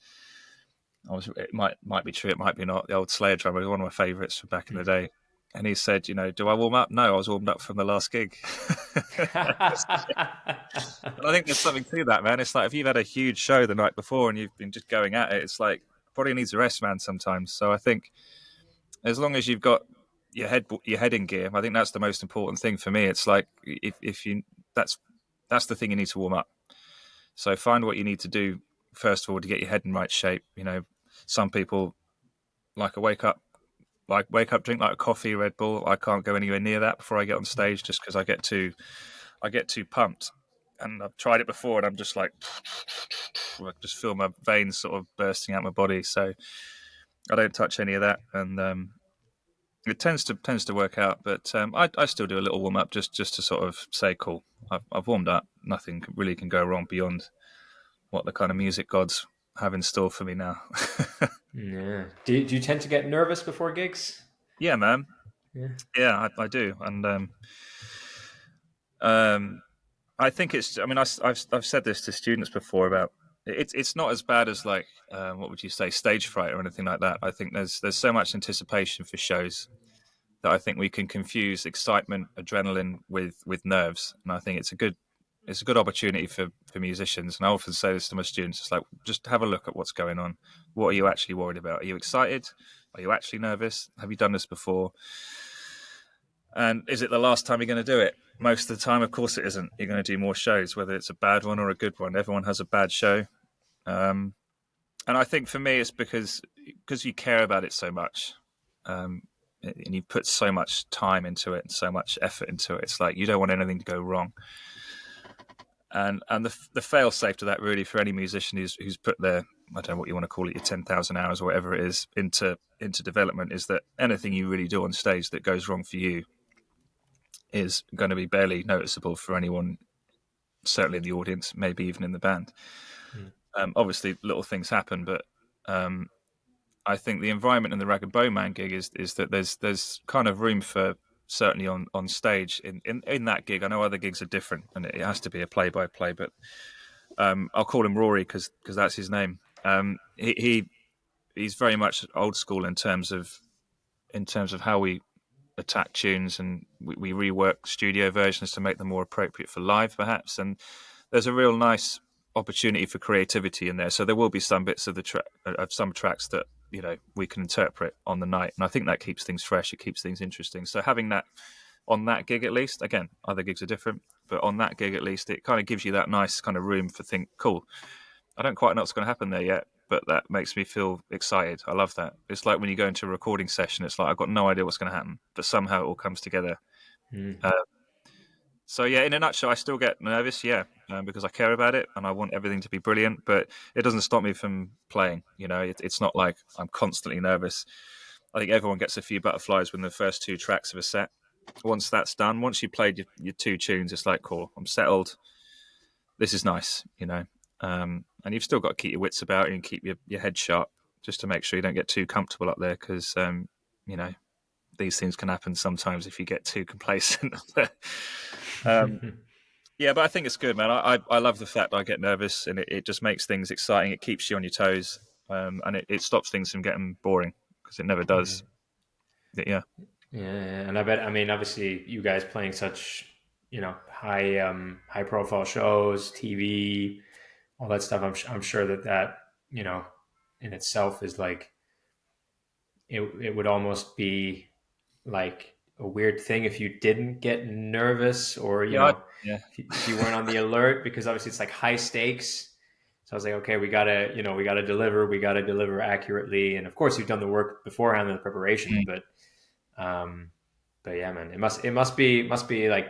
it might be true, it might be not. The old Slayer drummer was one of my favourites from back in the day. And he said, do I warm up? No, I was warmed up from the last gig. And I think there's something to that, man. It's like if you've had a huge show the night before and you've been just going at it, it's like body needs a rest, man, sometimes. So I think as long as you've got your head in gear, I think that's the most important thing for me. It's like if you that's the thing you need to warm up. So find what you need to do first of all to get your head in right shape. Some people like a wake up drink like a coffee, Red Bull. I can't go anywhere near that before I get on stage, just because I get too pumped. And I've tried it before, and I'm just like, I just feel my veins sort of bursting out my body. So I don't touch any of that, and it tends to work out. But I still do a little warm up just to sort of say, cool, I've warmed up. Nothing really can go wrong beyond what the kind of music gods have in store for me now. Yeah. Do you tend to get nervous before gigs? Yeah, man. Yeah, I do, and I think it's. I mean, I've said this to students before about it's not as bad as like what would you say, stage fright or anything like that. I think there's so much anticipation for shows that I think we can confuse excitement, adrenaline with nerves, and I think it's a good opportunity for musicians. And I often say this to my students: it's like, just have a look at what's going on. What are you actually worried about? Are you excited? Are you actually nervous? Have you done this before? And is it the last time you're going to do it? Most of the time, of course it isn't. You're going to do more shows, whether it's a bad one or a good one. Everyone has a bad show. And I think for me, it's because you care about it so much. And you put so much time into it and so much effort into it. It's like you don't want anything to go wrong. And the fail safe to that, really, for any musician who's put their, I don't know what you want to call it, your 10,000 hours or whatever it is into development, is that anything you really do on stage that goes wrong for you is going to be barely noticeable for anyone, certainly in the audience, maybe even in the band. Obviously, little things happen, but I think the environment in the Rag and Bone Man gig is that there's kind of room for, certainly on stage in that gig. I know other gigs are different, and it has to be a play-by-play, but I'll call him Rory because that's his name. He's very much old school in terms of how we attack tunes, and we rework studio versions to make them more appropriate for live, perhaps. And there's a real nice opportunity for creativity in there. So there will be some bits of some tracks that we can interpret on the night, and I think that keeps things fresh. It keeps things interesting. So having that on that gig, at least, again, other gigs are different, but on that gig at least, it kind of gives you that nice kind of room for cool, I don't quite know what's going to happen there yet, but that makes me feel excited. I love that. It's like when you go into a recording session, it's like I've got no idea what's going to happen, but somehow it all comes together. So yeah, in a nutshell, I still get nervous, because I care about it and I want everything to be brilliant, but it doesn't stop me from playing. It's not like I'm constantly nervous. I think everyone gets a few butterflies when the first two tracks of a set. Once that's done, once you played your two tunes, it's like, cool, I'm settled. This is nice, and you've still got to keep your wits about you and keep your head sharp. just to make sure you don't get too comfortable up there, because you know, these things can happen sometimes if you get too complacent. Yeah, but I think it's good, man. I love the fact I get nervous, and it just makes things exciting. It keeps you on your toes, and it stops things from getting boring, because it never does. Yeah. Yeah, and I bet. I mean, obviously, you guys playing such, high profile shows, TV, all that stuff. I'm sure that in itself is like it would almost be like a weird thing if you didn't get nervous, or Yeah. Yeah. if you weren't on the alert, because obviously it's like high stakes. So I was like, okay, we gotta deliver accurately, and of course you've done the work beforehand in the preparation, um, but yeah, man, it must be like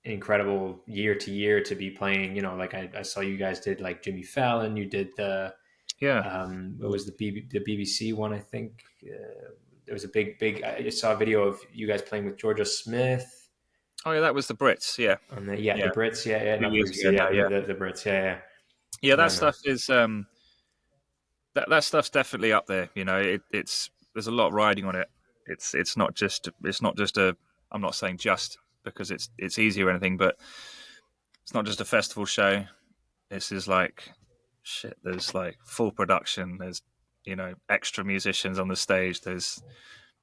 incredible year to year to be playing. Like I saw you guys did like Jimmy Fallon. You did the Yeah. what was the BBC one? I think there was a big. I just saw a video of you guys playing with Georgia Smith. Oh yeah, that was the Brits. Yeah. On the Brits, not Years BBC, ago now, yeah. the Brits, yeah. Yeah, that Yeah, stuff is that stuff's definitely up there. You know, it's there's a lot riding on it. It's not just a. I'm not saying just because it's easy or anything, but it's not just a festival show. This is like shit. There's like full production. There's extra musicians on the stage. There's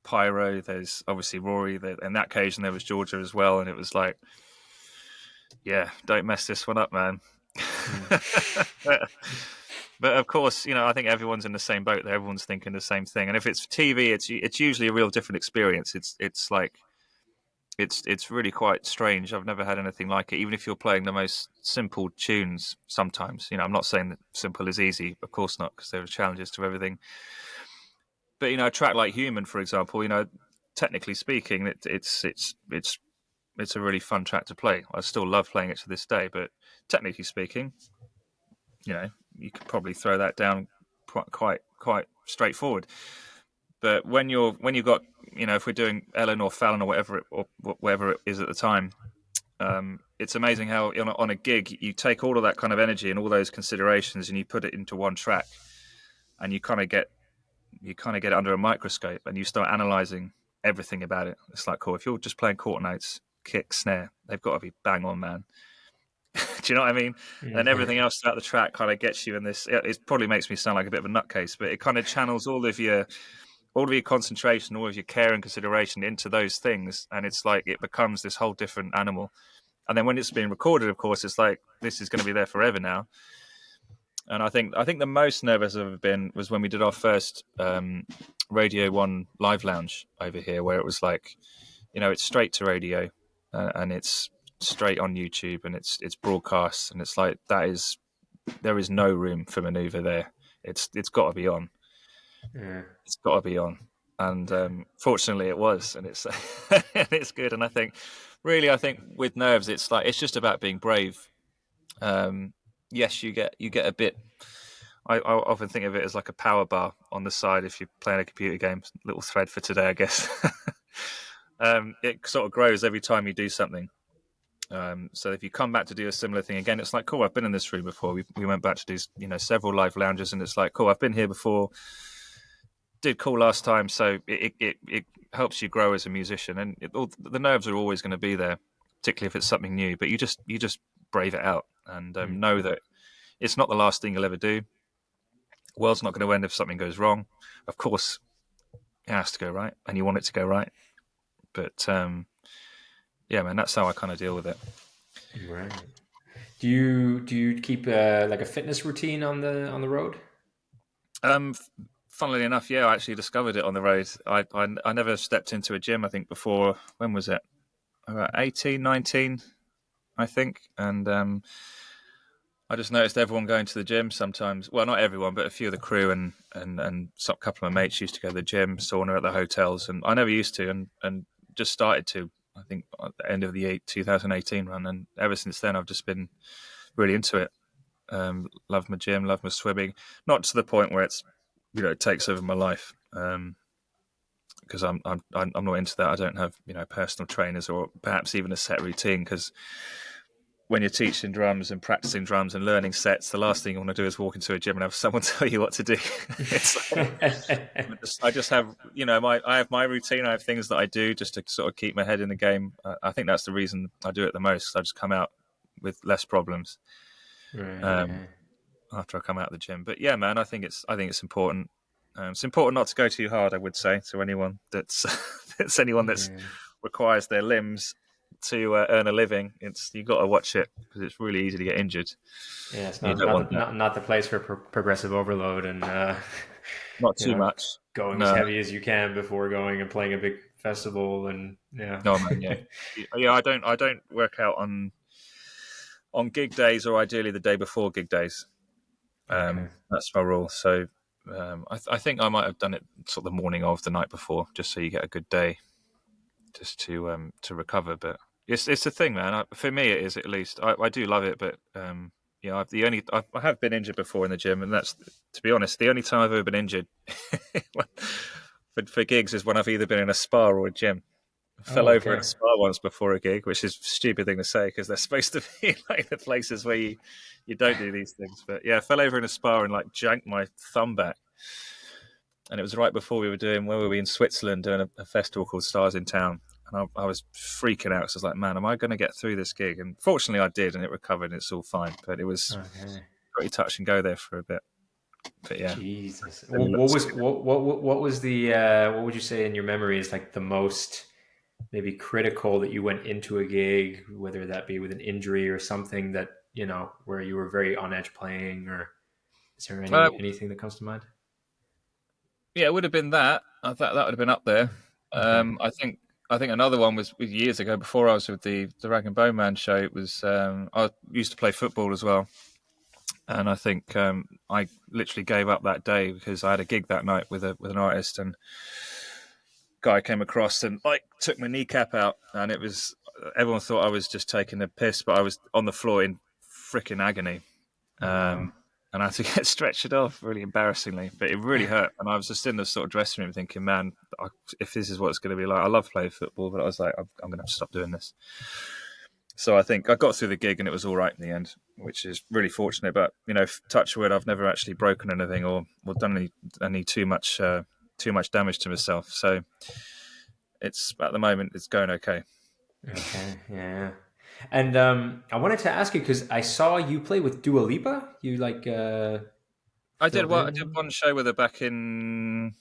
pyro. There's obviously Rory. In that occasion, there was Georgia as well, and it was like, yeah, don't mess this one up, man. But of course, I think everyone's in the same boat there. Everyone's thinking the same thing. And if it's TV, it's usually a real different experience. It's like it's really quite strange. I've never had anything like it. Even if you're playing the most simple tunes, sometimes I'm not saying that simple is easy. Of course not, because there are challenges to everything. But a track like Human, for example, technically speaking, it's a really fun track to play. I still love playing it to this day. But technically speaking, you could probably throw that down quite straightforward. But when you've got, if we're doing Ellen or Fallon or whatever it is at the time, it's amazing how on a gig you take all of that kind of energy and all those considerations and you put it into one track, and you kind of get it under a microscope and you start analysing everything about it. It's like, cool, if you're just playing quarter notes, kick, snare, they've got to be bang on, man. Do you know what I mean? Mm-hmm. And everything else throughout the track kind of gets you in this. It probably makes me sound like a bit of a nutcase, but it kind of channels all of your concentration, all of your care and consideration into those things, and it's like it becomes this whole different animal. And then when it's being recorded, of course, it's like this is going to be there forever now. And I think the most nervous I've ever been was when we did our first Radio 1 live lounge over here, where it was like, it's straight to radio, and it's straight on YouTube, and it's broadcast, and it's like there is no room for maneuver there. It's got to be on. Yeah. It's got to be on, and fortunately it was, and it's it's good. And I think with nerves, it's just about being brave. Yes, you get a bit. I often think of it as like a power bar on the side if you're playing a computer game. Little thread for today, I guess. It sort of grows every time you do something. So if you come back to do a similar thing again, it's like, cool, I've been in this room before. We went back to do several live lounges, and it's like, cool, I've been here before. Did cool last time, so it helps you grow as a musician, and the nerves are always going to be there, particularly if it's something new. But you just brave it out and know that it's not the last thing you'll ever do. The world's not going to end if something goes wrong. Of course, it has to go right, and you want it to go right. But yeah, man, that's how I kind of deal with it. Right. Do you keep like a fitness routine on the road? Funnily enough, yeah, I actually discovered it on the road. I never stepped into a gym, I think, before, when was it? About 18, 19, I think. And I just noticed everyone going to the gym sometimes. Well, not everyone, but a few of the crew and a couple of my mates used to go to the gym, sauna at the hotels. And I never used to, and just started to, I think, at the end of the 2018 run. And ever since then, I've just been really into it. Love my gym, love my swimming. Not to the point where it's, it takes over my life, because I'm not into that. I don't have personal trainers or perhaps even a set routine, because when you're teaching drums and practicing drums and learning sets, the last thing you want to do is walk into a gym and have someone tell you what to do. It's like, I just have, I have my routine. I have things that I do just to sort of keep my head in the game. I think that's the reason I do it the most. I just come out with less problems after I come out of the gym. But yeah, man, I think it's important. It's important not to go too hard, I would say, to anyone that's requires their limbs to earn a living. You've got to watch it because it's really easy to get injured. Yeah, it's not the place for progressive overload and not too much. Going as heavy as you can before going and playing a big festival, and No, man, yeah. I don't work out on gig days, or ideally the day before gig days. That's my rule. So I think I might have done it sort of the morning of, the night before, just so you get a good day, just to recover. But it's a thing, man. For me, it is, at least. I do love it, but I have been injured before in the gym, and that's, to be honest, the only time I've ever been injured for gigs is when I've either been in a spa or a gym. I fell over in a spa once before a gig, which is a stupid thing to say because they're supposed to be like the places where you don't do these things. But yeah, I fell over in a spa and like janked my thumb back. And it was right before we were in Switzerland doing a festival called Stars in Town. And I was freaking out because I was like, man, am I going to get through this gig? And fortunately I did, and it recovered and it's all fine. But it was pretty touch and go there for a bit. But yeah. Jesus. What was the what would you say in your memory is like the most maybe critical that you went into a gig, whether that be with an injury or something that, where you were very on edge playing, or is there anything that comes to mind? Yeah, it would have been that. I thought that would have been up there. I think another one was years ago, before I was with the Rag and Bone Man show. It was I used to play football as well, and I think I literally gave up that day because I had a gig that night with an artist, and guy came across and like took my kneecap out, and it was, everyone thought I was just taking a piss, but I was on the floor in freaking agony. And I had to get stretchered off, really embarrassingly, but it really hurt. And I was just in the sort of dressing room thinking, man, if this is what it's going to be like, I love playing football, but I was like, I'm going to have to stop doing this. So I think I got through the gig and it was all right in the end, which is really fortunate. But, touch wood, I've never actually broken anything or done any too much damage to myself. So it's, at the moment, it's going okay. Okay, yeah. And I wanted to ask you, because I saw you play with Dua Lipa. You like I did one show with her back in,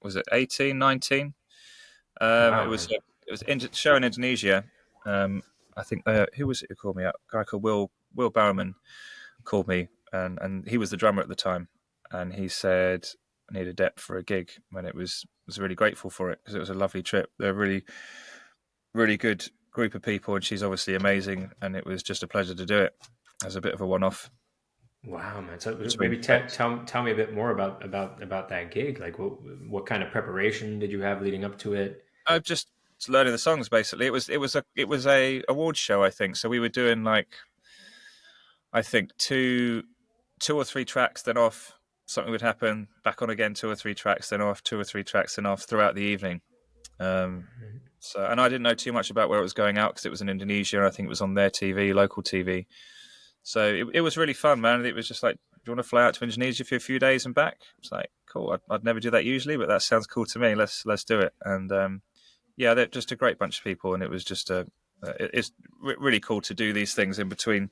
was it 18, 19? It was a show in Indonesia. I think who was it who called me up? A guy called Will Barrowman called me, and he was the drummer at the time, and he said I need a dep for a gig, and I was really grateful for it because it was a lovely trip. They're a really, really good group of people, and she's obviously amazing, and it was just a pleasure to do it as a bit of a one-off. Wow, man! So maybe tell me a bit more about that gig. Like, what kind of preparation did you have leading up to it? Just learning the songs, basically. It was a awards show, I think. So we were doing like, I think two or three tracks, then off. Something would happen, back on again, 2 or 3 tracks, then off, 2 or 3 tracks, then off throughout the evening. So, and I didn't know too much about where it was going out because it was in Indonesia, and I think it was on their TV, local TV. So it was really fun, man. It was just like, do you want to fly out to Indonesia for a few days and back? It's like, cool. I'd never do that usually, but that sounds cool to me. Let's do it. And yeah, they're just a great bunch of people, and it was just it's really cool to do these things in between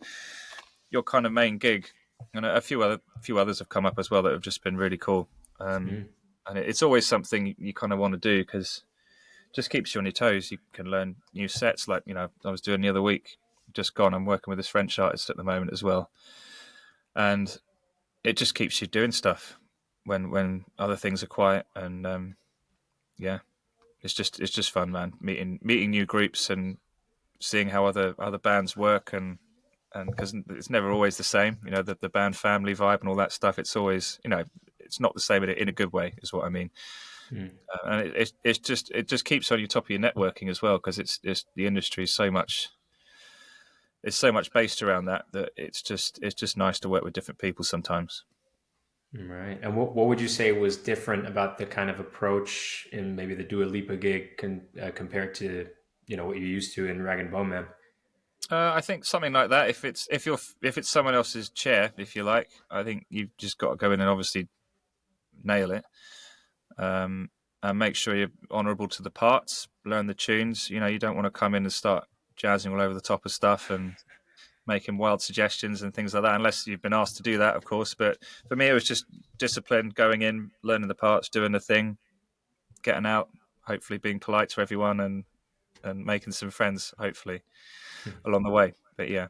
your kind of main gig. And a few others have come up as well that have just been really cool. And it's always something you kind of want to do because it just keeps you on your toes. You can learn new sets. Like, I was doing the other week, just gone. I'm working with this French artist at the moment as well. And it just keeps you doing stuff when other things are quiet. And yeah, it's just fun, man. Meeting new groups and seeing how other bands work, and because it's never always the same, the band family vibe and all that stuff. It's always, it's not the same in a good way, is what I mean. And it just keeps on your top of your networking as well, because it's the industry is so much based around that it's just nice to work with different people sometimes. Right. And what would you say was different about the kind of approach in maybe the Dua Lipa gig compared to what you're used to in Rag and Bone Man? I think something like that. If it's someone else's chair, if you like, I think you've just got to go in and obviously nail it, and make sure you're honourable to the parts. Learn the tunes. You know, you don't want to come in and start jazzing all over the top of stuff and making wild suggestions and things like that, unless you've been asked to do that, of course. But for me, it was just discipline, going in, learning the parts, doing the thing, getting out, hopefully being polite to everyone, and making some friends, hopefully, along the way. But yeah.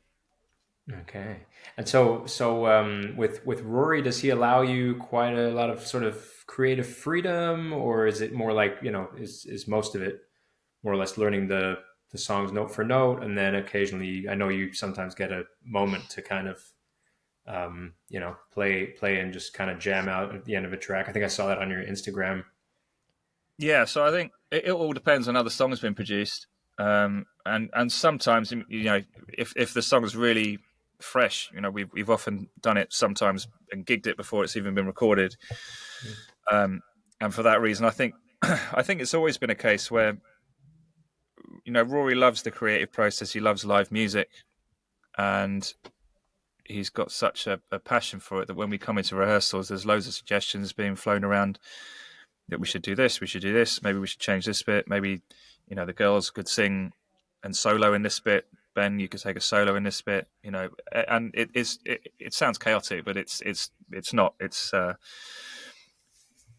Okay. And with Rory, does he allow you quite a lot of sort of creative freedom, or is it more like, is most of it more or less learning the songs note for note, and then occasionally, I know you sometimes get a moment to kind of play and just kind of jam out at the end of a track. I think I saw that on your Instagram. Yeah, so I think it all depends on how the song has been produced, and sometimes, if the song is really fresh, we've often done it sometimes and gigged it before it's even been recorded, and for that reason, I think I think it's always been a case where Rory loves the creative process. He loves live music, and he's got such a passion for it that when we come into rehearsals, there's loads of suggestions being flown around. That we should do this, maybe we should change this bit, maybe the girls could sing and solo in this bit, Ben, you could take a solo in this bit, and it sounds chaotic, but it's not.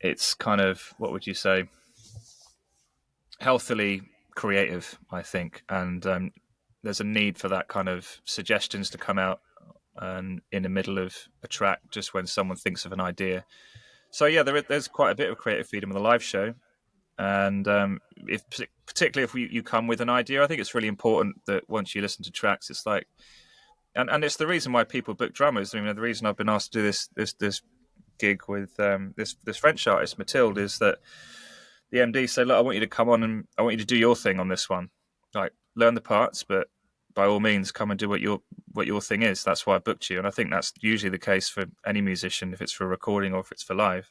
It's kind of, what would you say, healthily creative, I think, and there's a need for that kind of suggestions to come out and in the middle of a track, just when someone thinks of an idea. So yeah, there's quite a bit of creative freedom in the live show, and particularly if you come with an idea, I think it's really important that once you listen to tracks, it's like, and it's the reason why people book drummers. I mean, the reason I've been asked to do this gig with this French artist Mathilde is that the MD said, look, I want you to come on and I want you to do your thing on this one, like learn the parts, but by all means, come and do what your thing is. That's why I booked you. And I think that's usually the case for any musician, if it's for recording or if it's for live,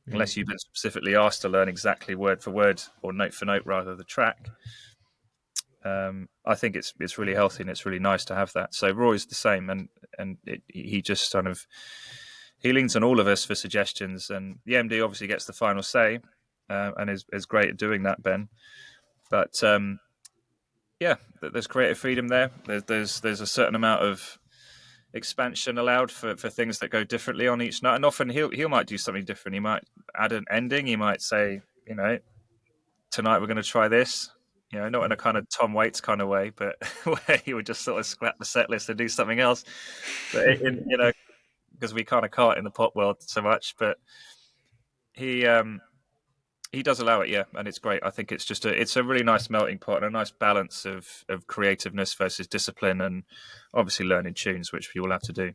unless you've been specifically asked to learn exactly word for word or note for note, rather, the track. I think it's really healthy and it's really nice to have that. So Roy's the same, and he just kind of, he leans on all of us for suggestions, and the MD obviously gets the final say, and is great at doing that, Ben. But yeah, there's creative freedom there. There's a certain amount of expansion allowed for things that go differently on each night. And often he might do something different. He might add an ending. He might say, tonight we're going to try this. Not in a kind of Tom Waits kind of way, but where he would just sort of scrap the set list and do something else. But because we kind of can't in the pop world so much. But he does allow it, yeah, and it's great. I think it's a really nice melting pot and a nice balance of creativeness versus discipline, and obviously learning tunes, which we all have to do.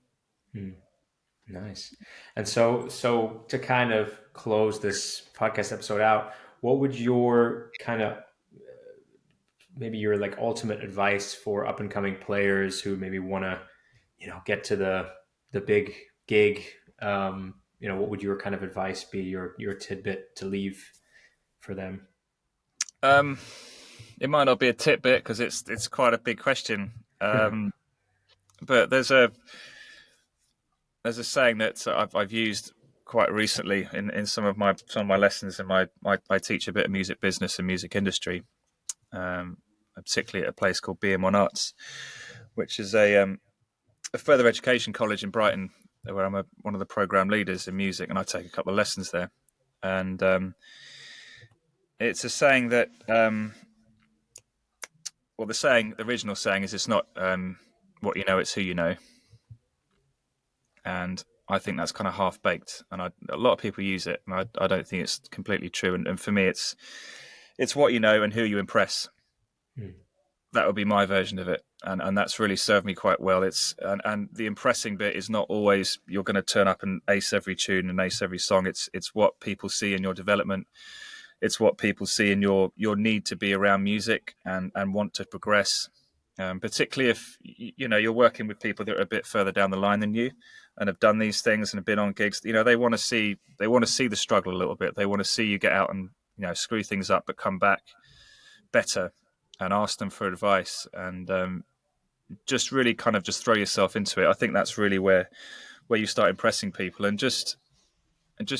Nice. And so to kind of close this podcast episode out, what would your kind of maybe your like ultimate advice for up and coming players who maybe want to get to the big gig? What would your kind of advice be? Your tidbit to leave for them? It might not be a tidbit because it's quite a big question. But there's a saying that I've used quite recently in some of my lessons. I teach a bit of music business and music industry, particularly at a place called BM1 Arts, which is a further education college in Brighton, where I'm one of the program leaders in music, and I take a couple of lessons there. And it's a saying that, the original saying is, it's not what you know, it's who you know. And I think that's kind of half baked, and a lot of people use it, and I don't think it's completely true. And for me, it's what you know and who you impress. That would be my version of it, and that's really served me quite well. And the impressing bit is not always you're going to turn up and ace every tune and ace every song. It's what people see in your development. It's what people see in your need to be around music and want to progress. Particularly if you're working with people that are a bit further down the line than you and have done these things and have been on gigs. They want to see the struggle a little bit. They want to see you get out and screw things up, but come back better, and ask them for advice. And just really kind of just throw yourself into it. I think that's really where you start impressing people, and just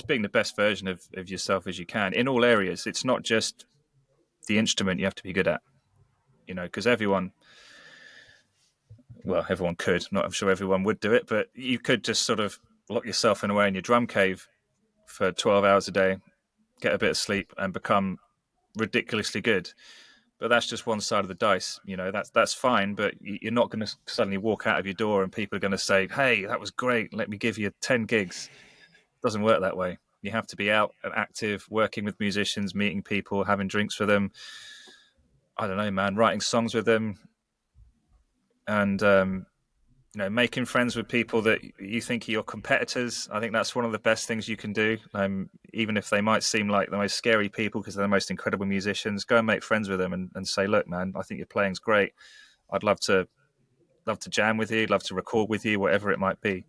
being the best version of yourself as you can in all areas. It's not just the instrument you have to be good at, because everyone could. Not, I'm sure everyone would do it, but you could just sort of lock yourself away in your drum cave for 12 hours a day, get a bit of sleep, and become ridiculously good. But that's just one side of the dice. That's fine, but you're not going to suddenly walk out of your door and people are going to say, "Hey, that was great. Let me give you 10 gigs." It doesn't work that way. You have to be out and active, working with musicians, meeting people, having drinks with them. I don't know, man, writing songs with them, and making friends with people that you think are your competitors. I think that's one of the best things you can do. Even if they might seem like the most scary people because they're the most incredible musicians, go and make friends with them and say, "Look, man, I think your playing's great. I'd love to jam with you, love to record with you, whatever it might be."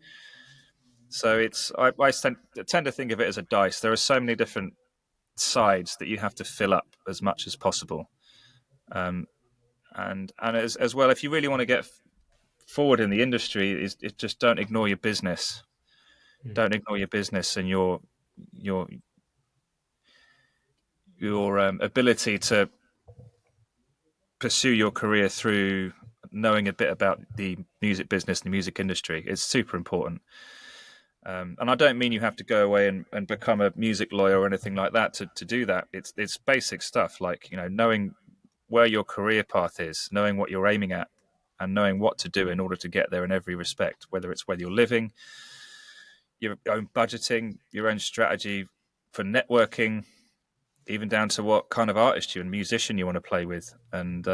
So I tend to think of it as a dice. There are so many different sides that you have to fill up as much as possible. And as well, if you really want to get forward in the industry, is just don't ignore your business. Don't ignore your business and your ability to pursue your career through knowing a bit about the music business and the music industry. It's super important. And I don't mean you have to go away and become a music lawyer or anything like that to do that. It's basic stuff like, knowing where your career path is, knowing what you're aiming at, and knowing what to do in order to get there in every respect, whether it's where you're living, your own budgeting, your own strategy for networking, even down to what kind of artist and musician you want to play with. And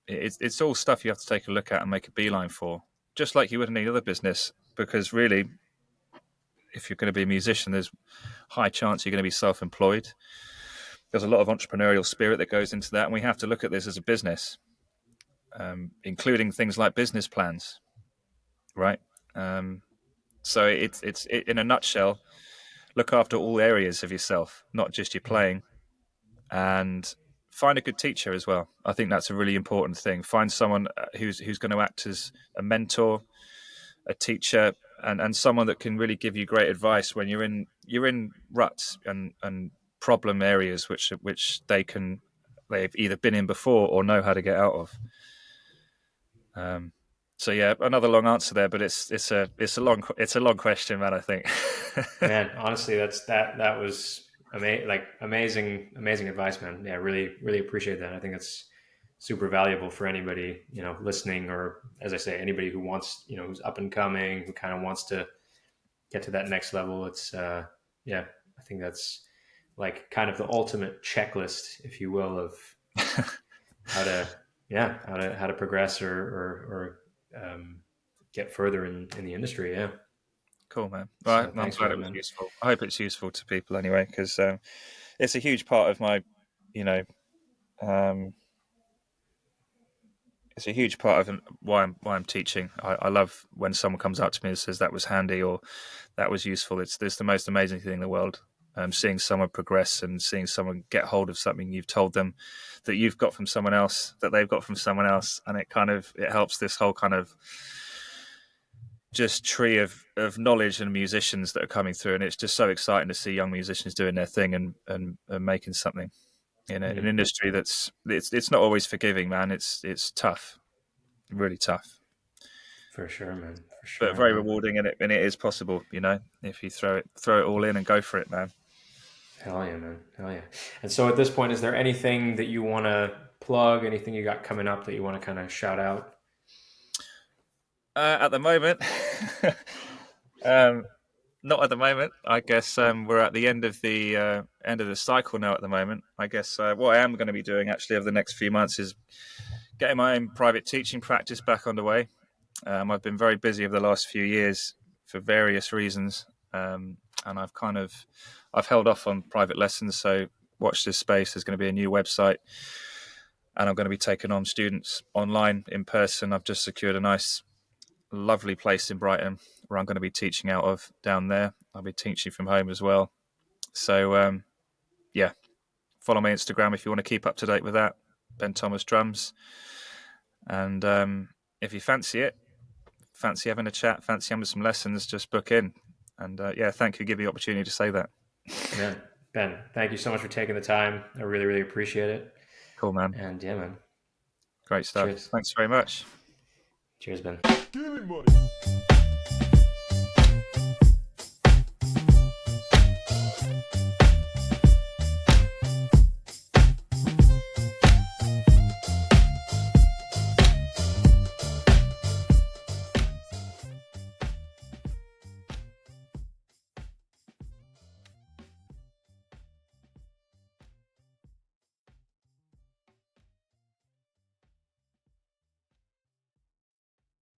it's all stuff you have to take a look at and make a beeline for, just like you would in any other business, because really, if you're going to be a musician, there's high chance you're going to be self-employed. There's a lot of entrepreneurial spirit that goes into that, and we have to look at this as a business. Including things like business plans, right? So it's in a nutshell, look after all areas of yourself, not just your playing, and find a good teacher as well. I think that's a really important thing. Find someone who's going to act as a mentor, a teacher, and someone that can really give you great advice when you're in ruts and problem areas which they've either been in before or know how to get out of. So yeah, another long answer there, but it's a long question, man. I think. Man, honestly, that was amazing advice, man. Yeah, really appreciate that. I think it's super valuable for anybody listening, or as I say, anybody who wants who's up and coming, who kind of wants to get to that next level. It's I think that's like kind of the ultimate checklist, if you will, of how to progress or get further in the industry. Yeah. Cool, man. Well, I'm glad it was useful. I hope it's useful to people anyway, because it's a huge part of my, it's a huge part of why I'm teaching. I love when someone comes up to me and says that was handy or that was useful. It's the most amazing thing in the world. Seeing someone progress and seeing someone get hold of something you've told them that you've got from someone else, that they've got from someone else, and it helps this whole kind of just tree of knowledge and musicians that are coming through. And it's just so exciting to see young musicians doing their thing and making something in an industry that's it's not always forgiving, man. It's tough, really tough. For sure, man. For sure, but very rewarding, and it is possible, if you throw it all in and go for it, man. Hell yeah, man. Hell yeah. And so at this point, is there anything that you want to plug, anything you got coming up that you want to kind of shout out? At the moment, not at the moment. I guess we're at the end of the cycle now at the moment. I guess what I am going to be doing actually over the next few months is getting my own private teaching practice back underway. I've been very busy over the last few years for various reasons, and I've held off on private lessons. So watch this space. There's going to be a new website, and I'm going to be taking on students online, in person. I've just secured a nice, lovely place in Brighton where I'm going to be teaching out of down there. I'll be teaching from home as well. So follow my Instagram if you want to keep up to date with that. Ben Thomas Drums. And if you fancy it, fancy having a chat, fancy having some lessons, just book in. And thank you for giving me the opportunity to say that. Yeah, Ben, thank you so much for taking the time. I really, really appreciate it. Cool, man. And yeah, man. Great stuff. Cheers. Thanks very much. Cheers, Ben. Give me money.